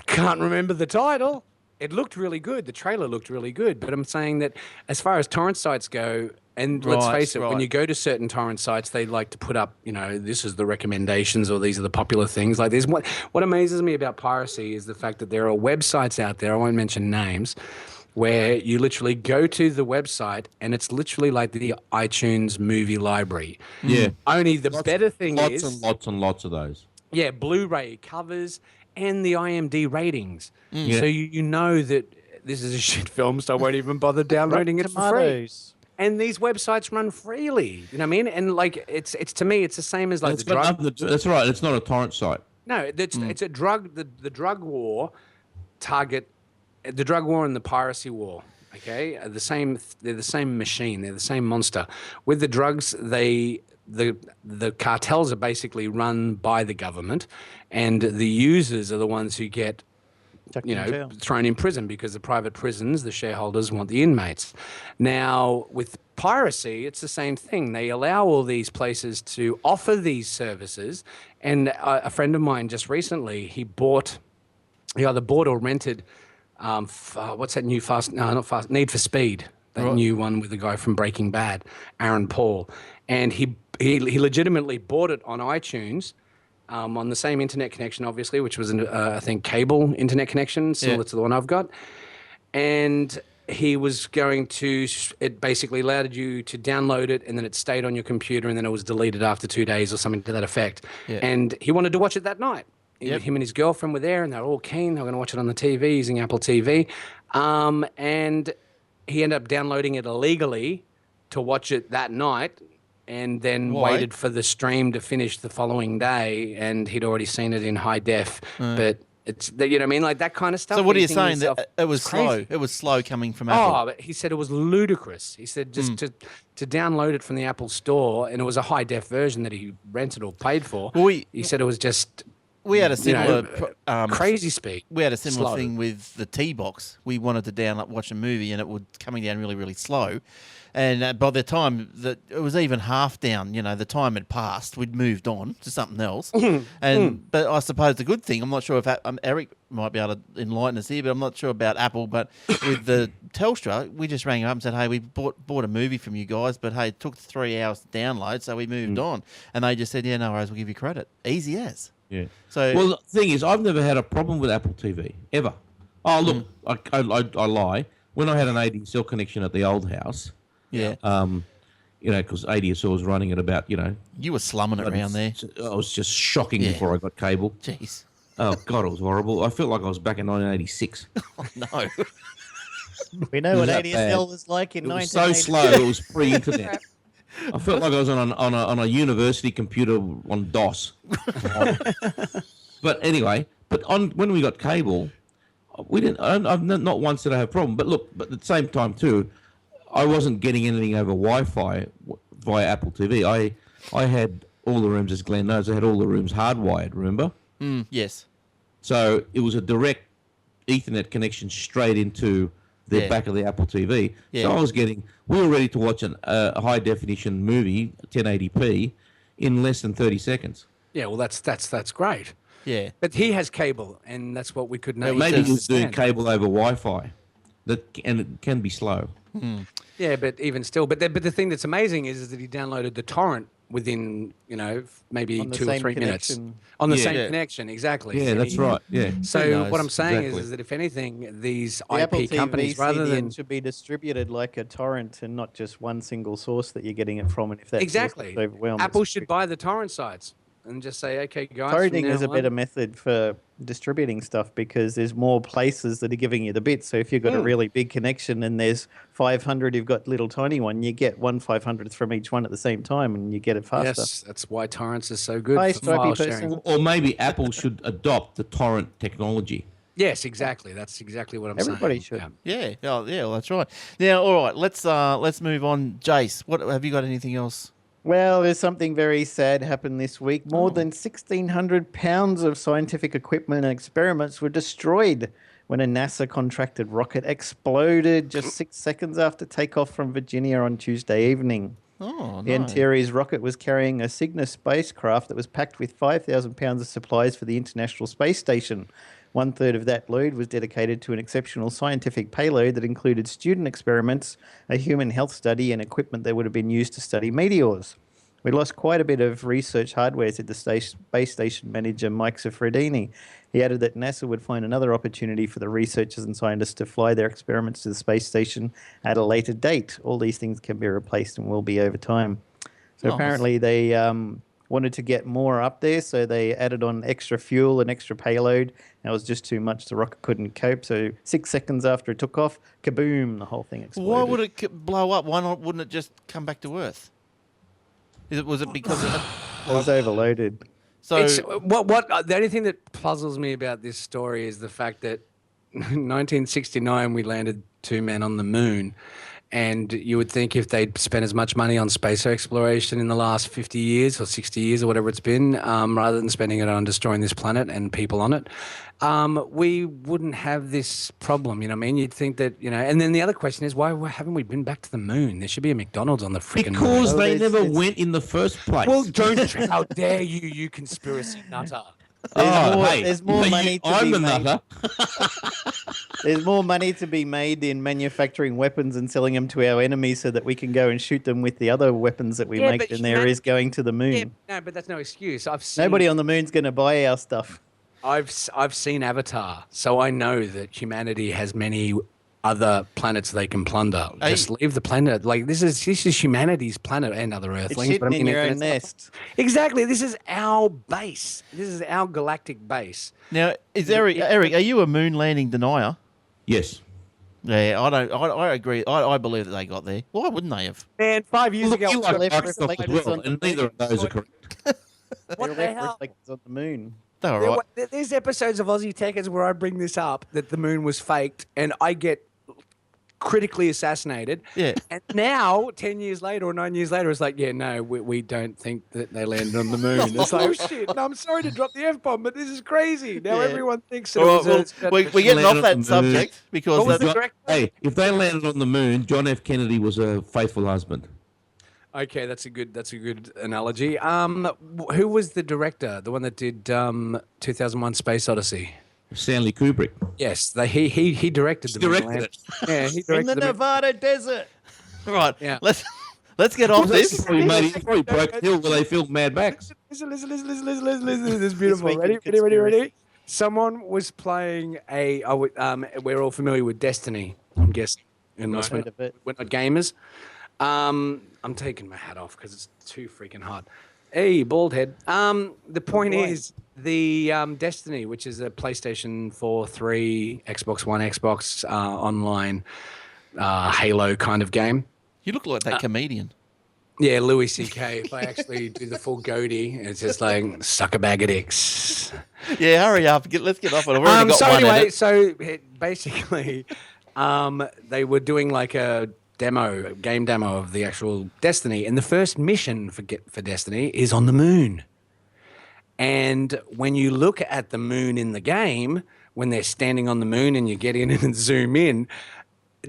can't remember the title. it looked really good. The trailer looked really good. But I'm saying that as far as torrent sites go, and let's face it, when you go to certain torrent sites, they like to put up, this is the recommendations or these are the popular things. Like there's what amazes me about piracy is the fact that there are websites out there, I won't mention names, where you literally go to the website and it's literally like the iTunes movie library. Yeah. Only the better thing is... Lots and lots of those. Yeah, Blu-ray covers and the IMDb ratings. Yeah. So you know that this is a shit film, so I won't even bother downloading it for free. And these websites run freely. You know what I mean? And like it's to me, it's the same as like the drug. That's right. It's not a torrent site. No, it's a drug. The drug war target, the drug war and the piracy war. Okay, are the same. They're the same machine. They're the same monster. With the drugs, the cartels are basically run by the government, and the users are the ones who get thrown in prison because the private prisons, the shareholders want the inmates. Now, with piracy, it's the same thing. They allow all these places to offer these services. And a friend of mine just recently, he either bought or rented, what's that new Need for Speed, that new one with the guy from Breaking Bad, Aaron Paul. And he legitimately bought it on iTunes, on the same internet connection, obviously, which was, I think, cable internet connection, similar to the one I've got. And he was it basically allowed you to download it, and then it stayed on your computer, and then it was deleted after 2 days or something to that effect. Yeah. And he wanted to watch it that night. Yep. Him and his girlfriend were there, and they were all keen. They were going to watch it on the TV using Apple TV. And he ended up downloading it illegally to watch it that night, and then waited for the stream to finish the following day, and he'd already seen it in high def. But it's, you know what I mean, like that kind of stuff. So what are you saying? That it was slow? It was slow coming from Apple. Oh, but he said it was ludicrous. He said just to download it from the Apple Store, and it was a high def version that he rented or paid for. Well, he said it was just. We had a similar crazy speed. We had a similar thing with the T-Box. We wanted to watch a movie, and it was coming down really, really slow. And by the time that it was even half down, the time had passed. We'd moved on to something else. But I suppose the good thing, I'm not sure if Eric might be able to enlighten us here, but I'm not sure about Apple. But with the Telstra, we just rang him up and said, "Hey, we bought a movie from you guys, but hey, it took 3 hours to download, so we moved on." And they just said, "Yeah, no worries, we'll give you credit." Easy as. Yeah. So, well, the thing is, I've never had a problem with Apple TV ever. Oh, look, I lie. When I had an ADSL connection at the old house, because ADSL was running at about, you were slumming it around there. I was just shocking before I got cable. Jeez. Oh God, it was horrible. I felt like I was back in 1986. Oh, no. We know what ADSL was like in 1986. It was so slow. It was pre-internet. I felt like I was on a university computer on DOS. But anyway, when we got cable, we didn't. I've not once did I have a problem. But look, but at the same time too, I wasn't getting anything over Wi-Fi via Apple TV. I had all the rooms, as Glenn knows, I had all the rooms hardwired. Remember? Yes. So it was a direct Ethernet connection straight into the back of the Apple TV. Yeah. So we were ready to watch a high definition movie, 1080p, in less than 30 seconds. Yeah, well, that's great. Yeah. But he has cable, and that's what we couldn't. Maybe he was doing cable over Wi-Fi, and it can be slow. Yeah, but even still, but the thing that's amazing is that he downloaded the torrent within maybe 2 or 3 minutes on the same connection. Exactly. Yeah, that's right. Yeah. So what I'm saying is that if anything, these the IP Apple companies, TV rather than should be distributed like a torrent and not just one single source that you're getting it from. And if that exactly, Apple should buy the torrent sites and just say, okay, guys. Torrenting is a better method for distributing stuff because there's more places that are giving you the bits. So if you've got a really big connection and there's 500, you've got little tiny one, you get 1/500th from each one at the same time and you get it faster. Yes, that's why torrents are so good for file sharing. Or maybe Apple should adopt the torrent technology. Yes, exactly. That's exactly what I'm saying. Everybody should. Yeah. Oh, yeah, well, that's right. Now, all right, let's move on. Jace, what have you got anything else? Well, there's something very sad happened this week. More than 1,600 pounds of scientific equipment and experiments were destroyed when a NASA contracted rocket exploded just 6 seconds after takeoff from Virginia on Tuesday evening. Oh, the Antares rocket was carrying a Cygnus spacecraft that was packed with 5,000 pounds of supplies for the International Space Station. 1/3 of that load was dedicated to an exceptional scientific payload that included student experiments, a human health study, and equipment that would have been used to study meteors. We lost quite a bit of research hardware, said the space station manager Mike Sofredini. He added that NASA would find another opportunity for the researchers and scientists to fly their experiments to the space station at a later date. All these things can be replaced and will be over time. So Nice. apparently they wanted to get more up there, so they added on extra fuel and extra payload. That was just too much. The rocket couldn't cope. So 6 seconds after it took off, kaboom, the whole thing exploded. Why would it blow up? Why not? Wouldn't it just come back to Earth? Was it because of It was overloaded. so? It's, the only thing that puzzles me about this story is the fact that 1969 we landed 2 men on the moon, and you would think if they'd spent as much money on space exploration in the last 50 years or 60 years or whatever it's been, rather than spending it on destroying this planet and people on it, we wouldn't have this problem. You know what I mean? You'd think that, you know, and then the other question is, why haven't we been back to the moon? There should be a McDonald's on the freaking moon. Because they it's- never it's- went in the first place. Well, don't, how dare you, you conspiracy nutter. There's more money to I'm be the made. nutter. There's more money to be made in manufacturing weapons and selling them to our enemies so that we can go and shoot them with the other weapons that we Yeah, make but than there is going to the moon. Yeah, no, but that's no excuse. I've seen, Nobody on the moon's going to buy our stuff. I've seen Avatar, so I know that humanity has many other planets they can plunder. Just leave the planet. Like this is humanity's planet and other It's Earthlings. shitting in your own nest. Exactly. This is our base. This is our galactic base. Now, is Eric? Eric, are you a moon landing denier? Yes. Yeah, I don't. I agree. I believe that they got there. Why wouldn't they have? Man, 5 years Look, ago, you like left Microsoft reflectors as well, on the and neither of those are correct. what They're the left hell? reflectors on the moon. They were right. There's episodes of Aussie Techers where I bring this up that the moon was faked, and I get critically assassinated. Yeah. And now, 10 years later or 9 years later, it's like, yeah, no, we don't think that they landed on the moon. It's like, oh shit, no, I'm sorry to drop the F-bomb, but this is crazy. Now Yeah. everyone thinks that All it right, was well, we're getting off landed that on the subject because What was that, the director? Hey, if they landed on the moon, John F. Kennedy was a faithful husband. Okay, that's a good analogy. Who was the director? The one that did 2001: Space Odyssey. Stanley Kubrick. Yes, he directed the moon Directed land- it. Yeah, he In directed the the moon- Nevada desert. right. Yeah. Let's get off this. He probably broke Hill where they filmed Mad Max. Listen. This is beautiful. week in Ready? conspiracy. Someone was playing we're all familiar with Destiny, I'm guessing. Unless Heard of it. we're not gamers. I'm taking my hat off because it's too freaking hot. Hey, bald head. The point boy. is the Destiny, which is a PlayStation 4, 3, Xbox One, Xbox Online Halo kind of game. You look like that comedian. Yeah, Louis C.K. If I actually do the full goatee, it's just like suck a bag of dicks. Yeah, hurry up. Let's get off it. I've already got So one anyway, edit. so basically, they were doing like a game demo of the actual Destiny, and the first mission for Destiny is on the moon. And when you look at the moon in the game, when they're standing on the moon and you get in and zoom in,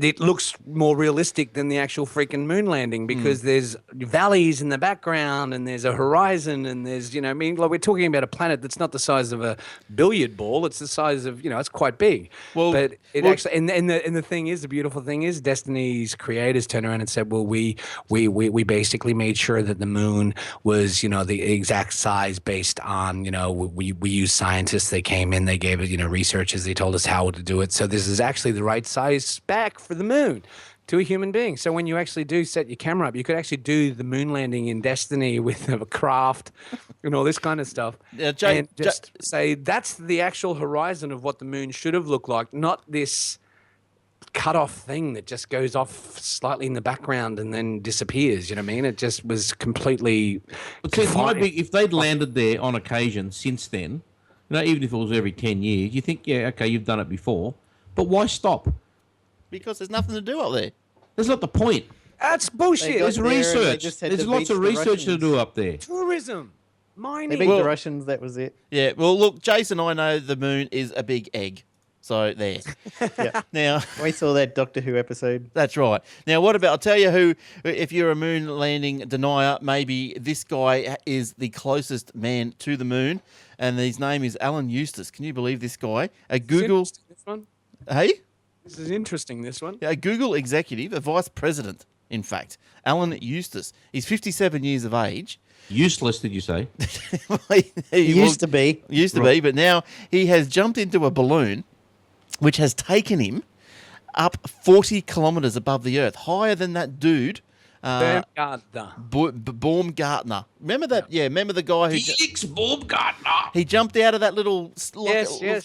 it looks more realistic than the actual freaking moon landing because there's valleys in the background and there's a horizon and there's, I mean, like we're talking about a planet that's not the size of a billiard ball. It's the size of, it's quite big. But it actually, and the thing is, the beautiful thing is Destiny's creators turned around and said, well, we basically made sure that the moon was, the exact size based on, we used scientists. They came in, they gave it, researchers. They told us how to do it. So this is actually the right size spec for the moon to a human being. So when you actually do set your camera up, you could actually do the moon landing in Destiny with a craft and all this kind of stuff. Yeah, Jay- and just say that's the actual horizon of what the moon should have looked like, not this cut off thing that just goes off slightly in the background and then disappears. You know what I mean? It just was completely But see, confined. if they'd landed there on occasion since then, even if it was every 10 years, you think, yeah, okay, you've done it before, but why stop? Because there's nothing to do up there. That's not the point. That's They bullshit. got There's there and they research. just had There's to lots beat of the research to Russians. do up there. Tourism. They Mining. beat Well- the Russians, that was it. Yeah, well, look, Jason, I know the moon is a big egg. So there. Yeah. Now, We saw that Doctor Who episode. that's right. Now, what about, I'll tell you who, if you're a moon landing denier, maybe this guy is the closest man to the moon, and his name is Alan Eustace. Can you believe this guy? A Google, This one. hey? This is interesting. This one. A Google executive, a vice president, in fact, Alan Eustace. He's 57 years of age. Useless, did you say? He Used to be. Used to be, but now he has jumped into a balloon which has taken him up 40 kilometres above the Earth, higher than that dude, Baumgartner. Baumgartner. Remember that? Yeah, remember the guy who... Felix Baumgartner. He jumped out of that little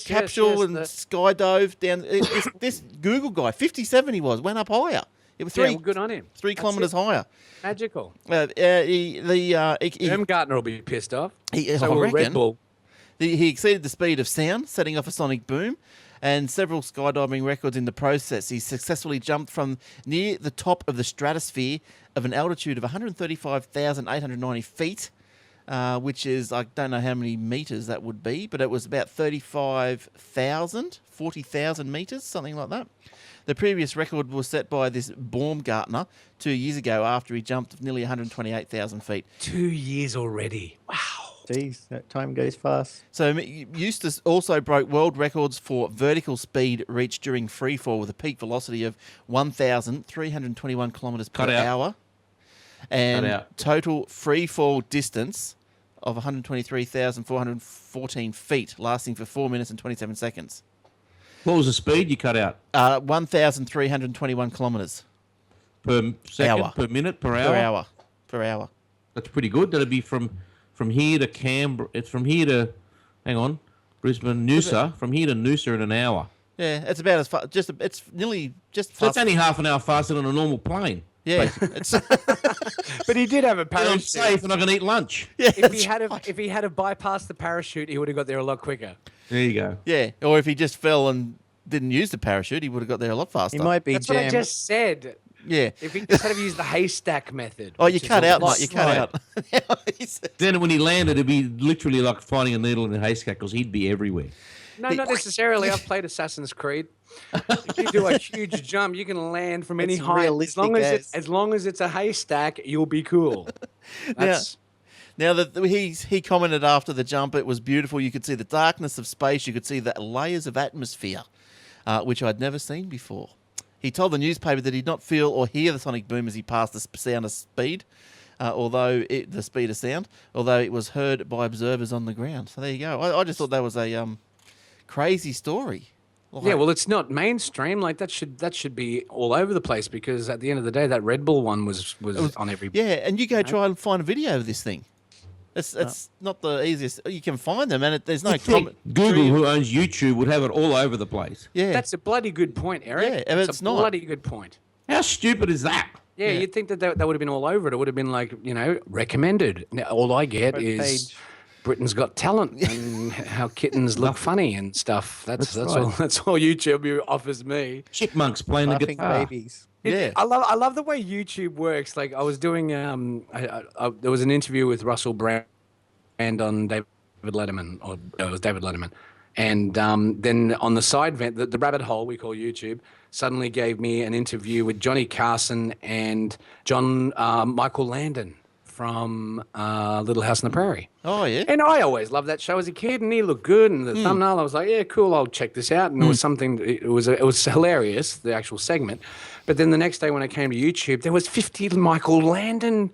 capsule and skydove down. This Google guy, 57 he was, went up higher. It was Yeah, well, good on him. 3 kilometres higher. Magical. He Baumgartner will be pissed off. I So will Red reckon. Bull. He exceeded the speed of sound, setting off a sonic boom, and several skydiving records in the process. He successfully jumped from near the top of the stratosphere of an altitude of 135,890 feet, which is, I don't know how many meters that would be, but it was about 40,000 meters, something like that. The previous record was set by this Baumgartner 2 years ago after he jumped nearly 128,000 feet. 2 years already. Wow. Jeez, that time goes fast. So Eustace also broke world records for vertical speed reached during freefall with a peak velocity of 1,321 kilometres per Cut out. hour and Cut out. total freefall distance of 123,414 feet, lasting for 4 minutes and 27 seconds. What was the speed you cut out? 1,321 kilometres Per second, Hour. per minute, per hour? per hour. That's pretty good. That'd be from here to Canberra. It's from here to, hang on, Brisbane, Noosa. From here to Noosa in an hour. Yeah, it's about as far. It's nearly just. So that's only half an hour faster than a normal plane. Yeah, it's, But he did have a And parachute. I'm safe and I can eat lunch. yeah, If he had bypassed the parachute, he would have got there a lot quicker. There you go. yeah. Or if he just fell and didn't use the parachute, he would have got there a lot faster. He might be That's what I jammed. just said. Yeah. If he just had to use the haystack method. Oh, you which is cut a out, lot mate. You cut slower. out. He's- Then when he landed, it'd be literally like finding a needle in a haystack because he'd be everywhere. No, not necessarily. I've played Assassin's Creed. If you do a huge jump, you can land from any It's height. realistic As long as it's a haystack, you'll be cool. That's Now that he commented after the jump, it was beautiful. You could see the darkness of space. You could see the layers of atmosphere, which I'd never seen before. He told the newspaper that he did not feel or hear the sonic boom as he passed the sound of speed, the speed of sound, although it was heard by observers on the ground. So there you go. I just thought that was a crazy story. yeah. Well, it's not mainstream. Like that should be all over the place because at the end of the day, that Red Bull one was on every. Yeah, and you go try and find a video of this thing. It's not the easiest. You can find them, and there's no comment. Google, who owns YouTube, would have it all over the place. Yeah, That's a bloody good point, Eric. Yeah, and it's it's a not. bloody good point. How stupid is that? Yeah, Yeah. you'd think that would have been all over it. It would have been like, recommended. Now, all I get Front is page. Britain's Got Talent and how kittens look funny and stuff. That's right. all. That's all YouTube offers me. Chipmunks playing the Laughing guitar. babies. yeah. I love the way YouTube works. Like I was doing, there was an interview with Russell Brand on David Letterman, or it was David Letterman. And then on the side vent, the rabbit hole we call YouTube, suddenly gave me an interview with Johnny Carson and Michael Landon from Little House on the Prairie. Oh yeah. And I always loved that show as a kid, and he looked good. And the thumbnail, I was like, "Yeah, cool, I'll check this out." And it was something. It was hilarious, the actual segment. But then the next day when I came to YouTube, there was 50 Michael Landon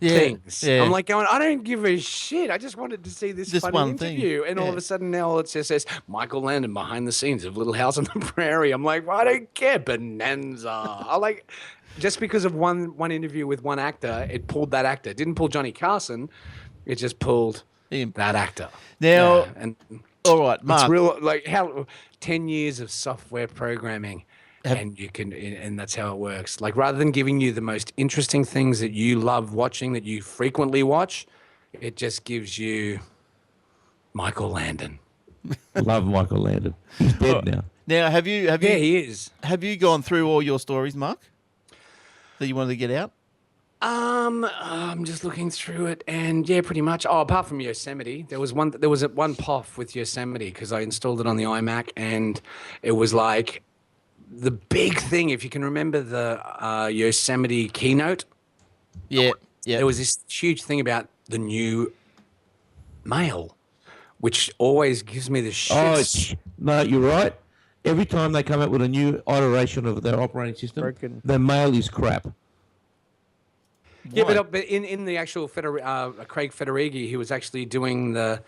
things. Yeah. I'm like going, I don't give a shit. I just wanted to see this Just funny one thing. interview. And all Yeah. of a sudden now it just says Michael Landon behind the scenes of Little House on the Prairie. I'm like, well, I don't care. Bonanza. I like just because of one interview with one actor, it pulled that actor. It didn't pull Johnny Carson. It just pulled Him. that actor. Now, Yeah, and all right, Mark. it's real like how 10 years of software programming. And you can, and that's how it works. Like rather than giving you the most interesting things that you love watching, that you frequently watch, it just gives you Michael Landon. Love Michael Landon. He's dead now. Now, have you Yeah, he is. have you gone through all your stories, Mark, that you wanted to get out? I'm just looking through it, and yeah, pretty much. Oh, apart from Yosemite, there was one POF with Yosemite because I installed it on the iMac, and it was like the big thing. If you can remember the Yosemite keynote, Yeah, yeah. there was this huge thing about the new mail, which always gives me the shits. No, you're right. Every time they come out with a new iteration of their operating system, Broken. their mail is crap. Yeah, Why? but in the actual Craig Federighi, he was actually doing the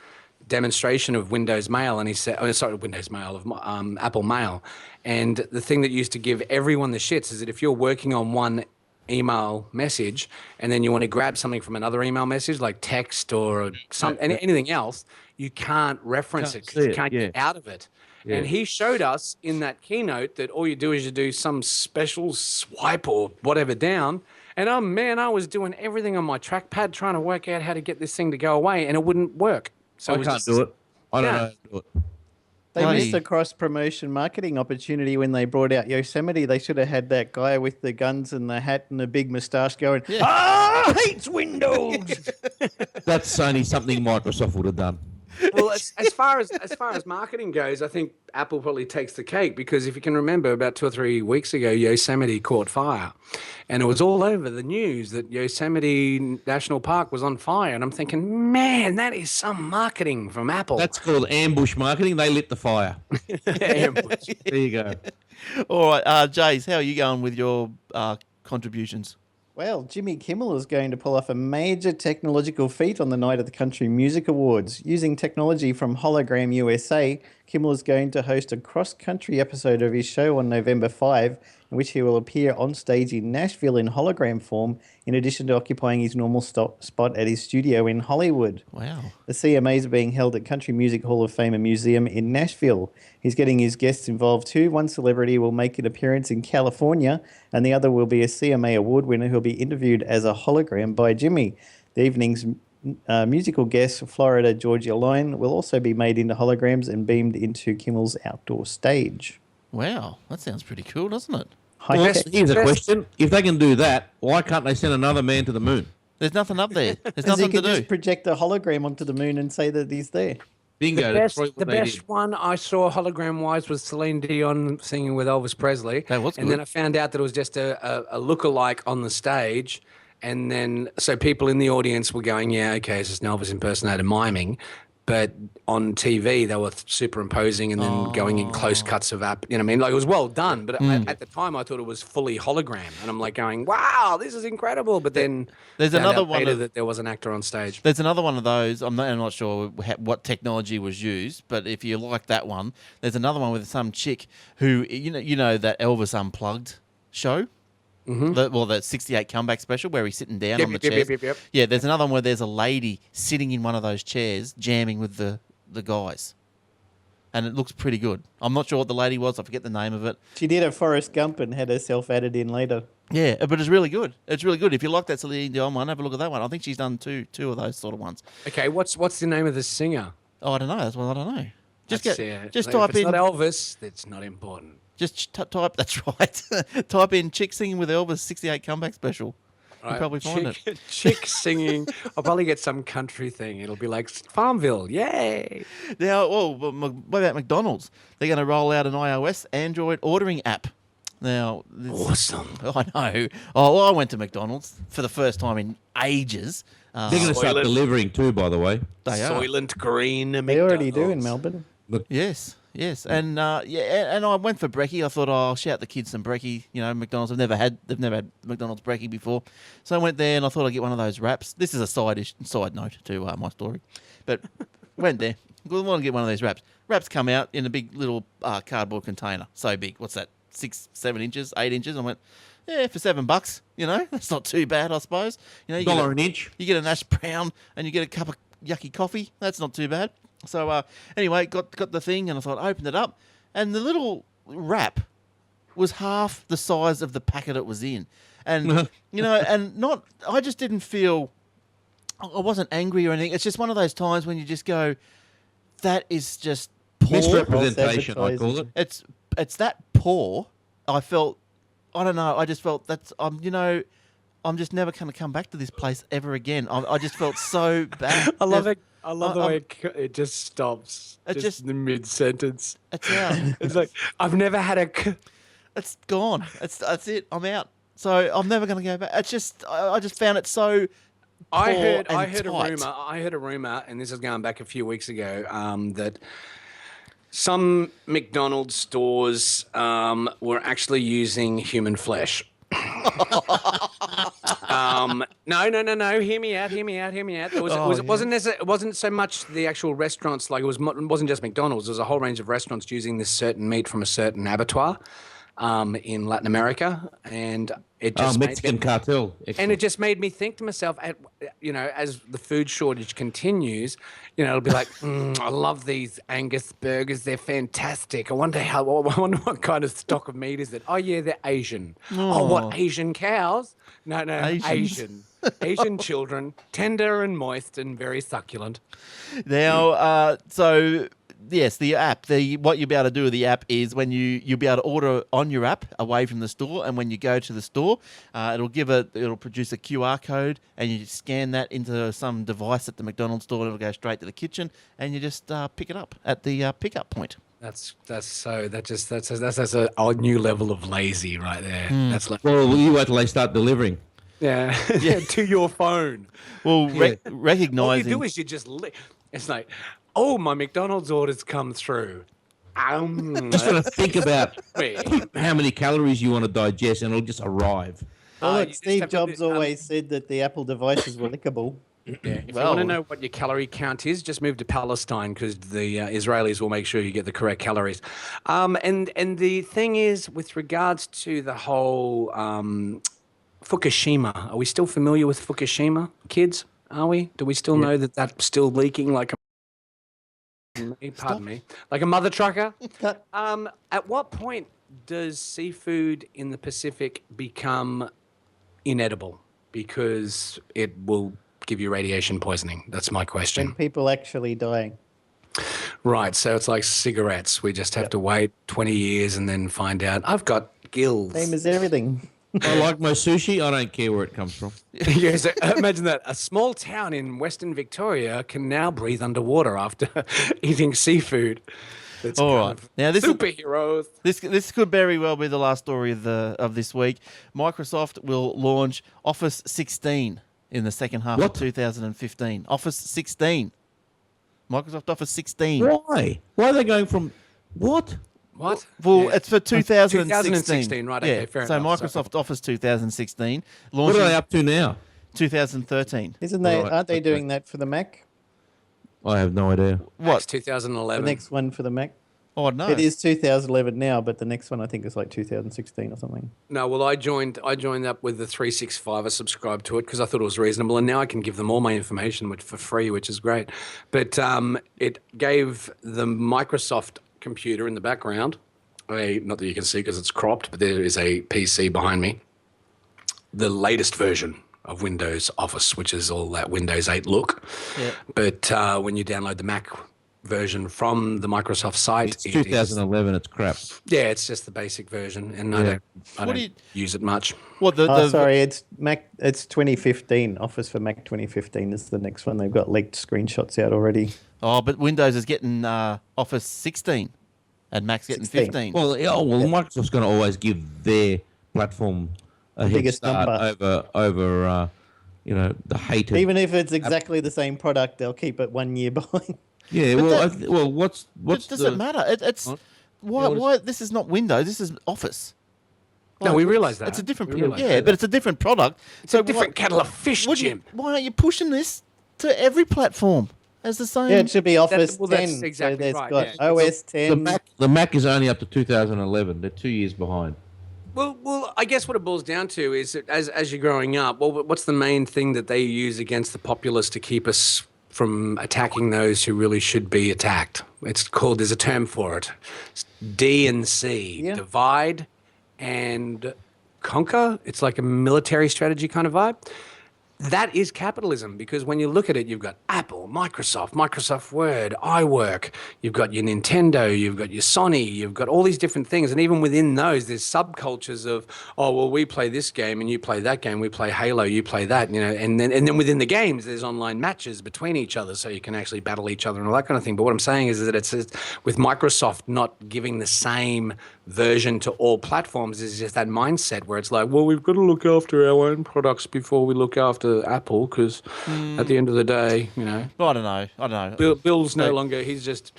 demonstration of Windows Mail, and he said, "Oh, sorry, Windows Mail of Apple Mail." And the thing that used to give everyone the shits is that if you're working on one email message and then you want to grab something from another email message, like text or anything else, you can't reference it because you can't get out of it. Yeah. And he showed us in that keynote that all you do is you do some special swipe or whatever down. And oh man, I was doing everything on my trackpad trying to work out how to get this thing to go away, and it wouldn't work. So I can't do it. I don't know how to do it. They Bloody- missed a cross-promotion marketing opportunity when they brought out Yosemite. They should have had that guy with the guns and the hat and the big moustache going, hates Windows! That's only something Microsoft would have done. Well, as far as marketing goes, I think Apple probably takes the cake because if you can remember, about 2 or 3 weeks ago, Yosemite caught fire, and it was all over the news that Yosemite National Park was on fire. And I'm thinking, man, that is some marketing from Apple. That's called ambush marketing. They lit the fire. Ambush. There you go. All right, Jace, how are you going with your contributions? Well, Jimmy Kimmel is going to pull off a major technological feat on the night of the Country Music Awards. Using technology from Hologram USA, Kimmel is going to host a cross-country episode of his show on November 5, in which he will appear on stage in Nashville in hologram form, in addition to occupying his normal spot at his studio in Hollywood. Wow. The CMAs are being held at Country Music Hall of Fame and Museum in Nashville. He's getting his guests involved too. One celebrity will make an appearance in California, and the other will be a CMA award winner who'll be interviewed as a hologram by Jimmy. The evening's musical guest, Florida Georgia Line, will also be made into holograms and beamed into Kimmel's outdoor stage. Wow, that sounds pretty cool, doesn't it? Well, here's a question. If they can do that, why can't they send another man to the moon? There's nothing up there. There's Because he nothing to could do. just project a hologram onto the moon and say that he's there. Bingo. The best one I saw hologram-wise was Celine Dion singing with Elvis Presley. That was And good. then I found out that it was just a lookalike on the stage. And then, so people in the audience were going, yeah, okay, it's just an Elvis impersonator miming. But on TV, they were superimposing and then going in close cuts of you know what I mean? Like, it was well done. But at the time, I thought it was fully hologram. And I'm like going, wow, this is incredible. But then There's found another out one later of- that there was an actor on stage. There's another one of those. I'm not sure what technology was used, but if you like that one, there's another one with some chick who you know that Elvis Unplugged show. Mm-hmm. That 68 comeback special where he's sitting down on the chairs. Yep. Yeah, there's another one where there's a lady sitting in one of those chairs jamming with the guys, and it looks pretty good. I'm not sure what the lady was. I forget the name of it. She did a Forrest Gump and had herself added in later. Yeah, but it's really good. It's really good. If you like that Celine Dion one, have a look at that one. I think she's done two of those sort of ones. Okay, what's the name of the singer? Oh, I don't know. That's what I don't know. Just Just type if it's in. not Elvis, it's not important. Just type. That's right. Type in "chick singing with Elvis" 68 comeback special. You'll probably find it. Chick singing. I'll probably get some country thing. It'll be like Farmville. Yay! Now, what about McDonald's? They're going to roll out an iOS Android ordering app. Now, Awesome. I know. Oh, well, I went to McDonald's for the first time in ages. They're going to start delivering too, by the way. They are. Soylent Green. They already do in Melbourne. Yes, and and I went for brekkie. I thought, I'll shout the kids some brekkie. You know, McDonald's. They've never had McDonald's brekkie before, so I went there and I thought I'd get one of those wraps. This is a side note to my story, but went there. I want to get one of these wraps. Wraps come out in a big little cardboard container, so big. What's that? 6, 7 inches, 8 inches. I went, yeah, for $7. You know, that's not too bad, I suppose. You know, you $1 an inch. You get an Ash Brown and you get a cup of yucky coffee. That's not too bad. So anyway, got the thing and I thought, I opened it up and the little wrap was half the size of the packet it was in. And, you know, I just didn't feel, I wasn't angry or anything. It's just one of those times when you just go, that is just poor. Misrepresentation, I call it. It's that poor. I don't know. I just felt that's, you know, I'm just never going to come back to this place ever again. I just felt so bad. I love it. I love the I'm- way it just stops. It Just just- in the mid-sentence. It's out. It's like, I've never had a... It's gone. That's it. I'm out. So I'm never going to go back. It's just I just found it so. I poor heard and a tight. rumor. I heard a rumor, and this is going back a few weeks ago, that some McDonald's stores were actually using human flesh. No. Hear me out. It wasn't so much the actual restaurants. Like it wasn't just McDonald's. There was a whole range of restaurants using this certain meat from a certain abattoir in Latin America, and it just Mexican cartel. and it just made me think to myself, as the food shortage continues, it'll be like, I love these Angus burgers. They're fantastic. I wonder what kind of stock of meat is it? Oh, yeah, they're Asian. Oh, what, Asian cows? No, Asians. Asian children, tender and moist and very succulent. Now, yes, the app. What you'll be able to do with the app is when you'll be able to order on your app away from the store, and when you go to the store, it'll produce a QR code, and you scan that into some device at the McDonald's store, and it'll go straight to the kitchen, and you just pick it up at the pickup point. That's a new level of lazy right there. That's like, Well, you wait till they start delivering. yeah, to your phone. Well, All you recognizing do is you just it's like, oh, my McDonald's order's come through. Just got to think about how many calories you want to digest, and it'll just arrive. Well, you look, just Steve have to Jobs do- always said that the Apple devices were lickable. Yeah, if you Well- want to know what your calorie count is, just move to Palestine because the Israelis will make sure you get the correct calories. And the thing is, with regards to the whole Fukushima, are we still familiar with Fukushima, kids? Are we? Do we still know that that's still leaking like like a mother trucker? Cut. At what point does seafood in the Pacific become inedible because it will give you radiation poisoning? That's my question. And people actually dying. Right, so it's like cigarettes. We just have to wait 20 years and then find out, I've got gills. Same as everything. I like my sushi. I don't care where it comes from. Yeah, so imagine that. A small town in Western Victoria can now breathe underwater after eating seafood. It's All kind right. of Now this superheroes. This could very well be the last story of this week. Microsoft will launch Office 16 in the second half What? of 2015. Office 16. Microsoft Office 16. Why? Why are they going from what? What? Well, Yeah. it's for 2016. 2016, right, okay, Yeah. fair so enough. Microsoft Office 2016 What launching are they up to now? 2013. Isn't they? Right, Aren't they okay. doing that for the Mac? I have no idea. Max What? 2011. The next one for the Mac? Oh no. It is 2011 now, but the next one I think is like 2016 or something. No, well, I joined up with the 365. I subscribed to it because I thought it was reasonable, and now I can give them all my information for free, which is great. But it gave the Microsoft computer in the background, not that you can see because it's cropped, but there is a PC behind me, the latest version of Windows Office, which is all that Windows 8 look. Yeah. But when you download the Mac version from the Microsoft site, It's 2011. It's crap. it's just the basic version, and I Yeah. don't What do you- use it much. What Oh, sorry, it's Mac. It's 2015. Office for Mac 2015 is the next one. They've got leaked screenshots out already. Oh, but Windows is getting Office 16, and Mac's getting 16. 15. Well, Microsoft's going to always give their platform a head biggest start number. over the hated. Even if it's exactly the same product, they'll keep it 1 year behind. Yeah. But Well, that- what's Does it matter? It's What? why this is not Windows. This is Office. No, we realise that. It's a different, We realise yeah, that. but it's a different product. It's a different kettle of fish, Jim. Why aren't you pushing this to every platform as the same? Yeah, it should be Office well, 10. that's exactly so there's right, got yeah. OS the 10. Mac? The Mac is only up to 2011. They're 2 years behind. Well, I guess what it boils down to is that as you're growing up, what's the main thing that they use against the populace to keep us from attacking those who really should be attacked? There's a term for it. It's D and C, Yeah. divide and conquer. It's like a military strategy kind of vibe. that is capitalism, because when you look at it, you've got Apple, Microsoft Word, iWork, you've got your Nintendo, you've got your Sony, you've got all these different things. And even within those, there's subcultures of, oh, well, we play this game and you play that game. We play Halo, you play that, and then within the games, there's online matches between each other so you can actually battle each other and all that kind of thing. But what I'm saying is that it's with Microsoft not giving the same version to all platforms, is just that mindset where it's like, well, we've got to look after our own products before we look after Apple, because at the end of the day, Well, I don't know. Bill's no longer, he's just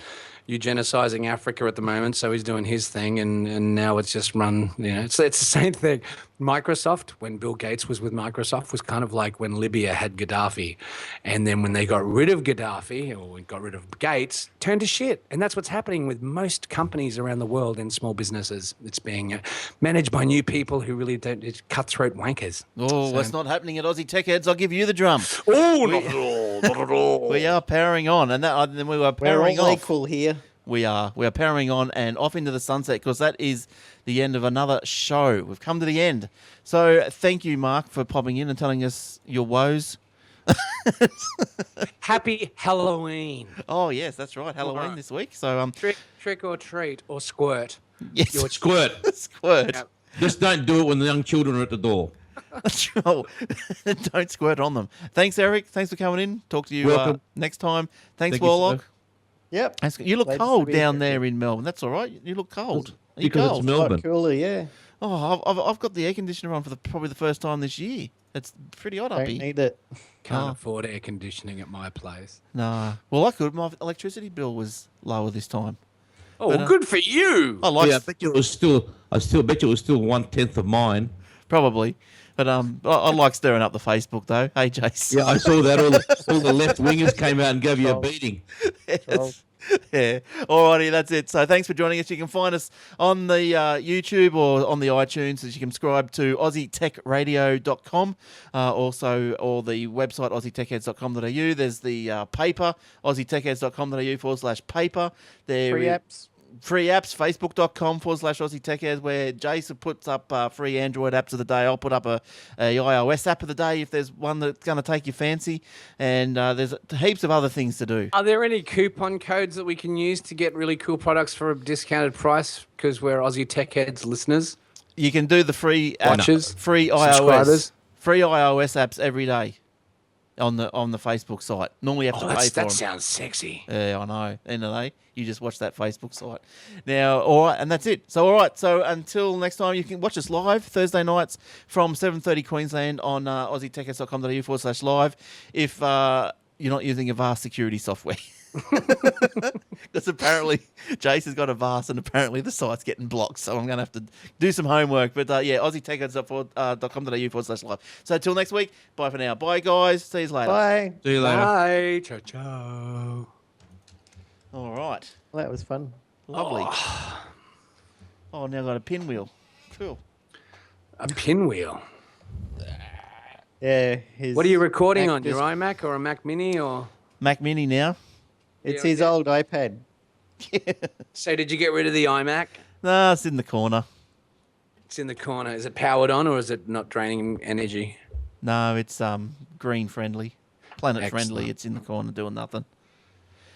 eugenicizing Africa at the moment, so he's doing his thing, and now it's just run, it's the same thing. Microsoft, when Bill Gates was with Microsoft, was kind of like when Libya had Gaddafi, and then when they got rid of Gaddafi, or got rid of Gates, turned to shit. And that's what's happening with most companies around the world in small businesses. It's being managed by new people who really don't, it's cutthroat wankers. Oh, that's not happening at Aussie Tech Heads. I'll give you the drum. Oh, not at all, not at all. We are powering on, and then we were We're powering all off. equal here. We are powering on and off into the sunset, because that is the end of another show. We've come to the end. So thank you, Mark, for popping in and telling us your woes. Happy Halloween. Oh, yes, that's right. Halloween this week. So Trick or treat or squirt. yes. Your Squirt. Squirt. Yep. Just don't do it when the young children are at the door. Oh, don't squirt on them. Thanks, Eric. Thanks for coming in. Talk to you Welcome. next time. Thanks, Thank you, Warlock. sir. Yep. You look Glad to cold be down here. there in Melbourne. That's all right. You look cold. Are you Because cold? it's Melbourne. Quite cooler, yeah. Oh, I've got the air conditioner on for probably the first time this year. It's pretty hot up Don't here. need it. Can't Oh. afford air conditioning at my place. No. Well, I could. My electricity bill was lower this time. Oh, But, good for you. I like Yeah, I bet you it was still. I still bet you it was still 1/10 of mine. probably, but I like stirring up the Facebook though. Hey, Jason. Yeah, I saw that. All the left wingers came out and gave you a beating. Yes. Yeah. Alrighty, that's it. So thanks for joining us. You can find us on the YouTube or on the iTunes. As you can subscribe to AussieTechRadio.com, also or the website AussieTechHeads.com.au. There's the paper AussieTechHeads.com.au/paper. There Free is- apps. Free apps, Facebook.com/Aussie Tech Heads, where Jason puts up free Android apps of the day. I'll put up a iOS app of the day if there's one that's going to take your fancy. And there's heaps of other things to do. Are there any coupon codes that we can use to get really cool products for a discounted price, because we're Aussie Tech Heads listeners? You can do the free Watchers? free Subscribers? free iOS apps every day on the Facebook site. Normally you have to pay for them. That sounds sexy. Yeah, I know. End of the day, you just watch that Facebook site. Now, all right, and that's it. So, all right. So, until next time, you can watch us live Thursday nights from 7:30 Queensland on AussieTechHeads.com.au/live if you're not using a VAST security software. Because apparently Jace has got a VAST and apparently the site's getting blocked. So I'm going to have to do some homework. But yeah, AussieTechHeads.com.au/live. So until next week, bye for now. Bye, guys. See you later. Bye. See you later. Bye. Ciao, ciao. All right. Well, that was fun. Lovely. Oh, now I've got a pinwheel. Cool. A pinwheel. Yeah. What are you recording on? actors- Your iMac or a Mac Mini or? Mac Mini now. It's Yeah, his yeah. old iPad. So did you get rid of the iMac? Nah, it's in the corner. It's in the corner. Is it powered on or is it not draining energy? No, it's green friendly, planet friendly. Excellent. It's in the corner doing nothing.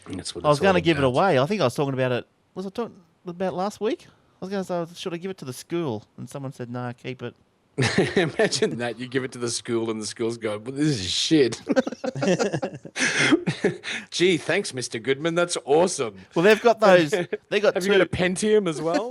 That's what I was it's going to all give it about. away. I think I was talking about it. Was I talking about last week? I was going to say, should I give it to the school? And someone said, no, keep it. Imagine that. You give it to the school and the school's go, well, this is shit. Gee, thanks, Mr. Goodman. That's awesome. Well, they've got those. They got Have two. you got a Pentium as well?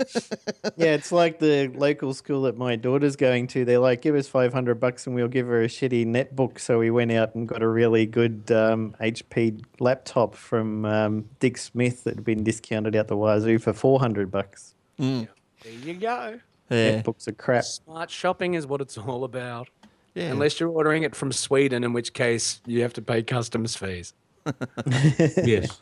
Yeah, it's like the local school that my daughter's going to. They're like, give us $500 and we'll give her a shitty netbook. So we went out and got a really good HP laptop from Dick Smith that had been discounted out the wazoo for $400. Mm, There you go. yeah, Netbooks are crap. Smart shopping is what it's all about. yeah. Unless you're ordering it from Sweden, in which case you have to pay customs fees. Yes.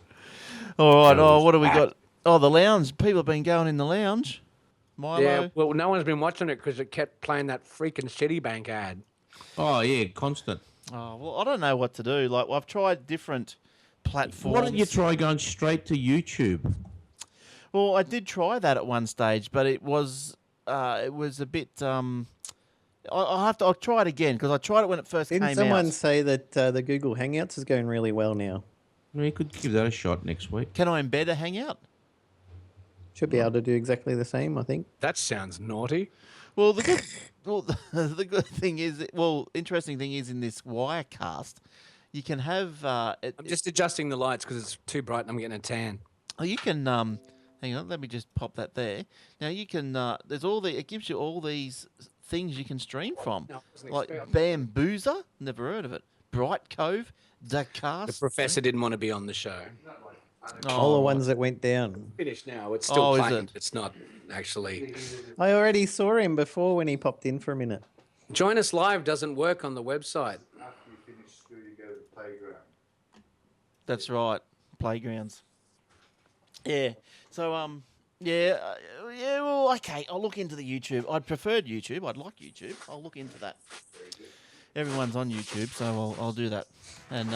All right. Oh, what do we got? Oh, the lounge. People have been going in the lounge. Milo. Yeah, well, no one's been watching it because it kept playing that freaking Citibank ad. Oh yeah, constant. Oh, well, I don't know what to do. Like, I've tried different platforms. Why don't you try going straight to YouTube? Well, I did try that at one stage, but it was a bit I'll try it again because I tried it when it first Didn't came someone out. say that the Google Hangouts is going really well now? You could give that a shot next week. Can I embed a Hangout? Should be able to do exactly the same, I think. That sounds naughty. Well, the good thing is, interesting thing is in this Wirecast, you can have. I'm just adjusting the lights because it's too bright and I'm getting a tan. You can hang on, let me just pop that there. Now you can. There's it gives you all these things you can stream from, No, I wasn't like expecting. Bambuza. Never heard of it. Bright Cove, Dakar. The professor didn't want to be on the show. All the ones that went down. Finished now. It's still is playing. it? It's not actually. I already saw him before when he popped in for a minute. Join us live doesn't work on the website. After you finish school, you go to the playground. That's right, playgrounds. Yeah. So yeah. Well, okay. I'll look into the YouTube. I'd preferred YouTube. I'd like YouTube. I'll look into that. Everyone's on YouTube, so I'll do that. And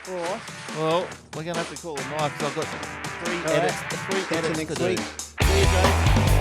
all right. Well, we're gonna have to call it a night because I've got three All right. edits. Three Catch you edits next to do. week. See you, Jake.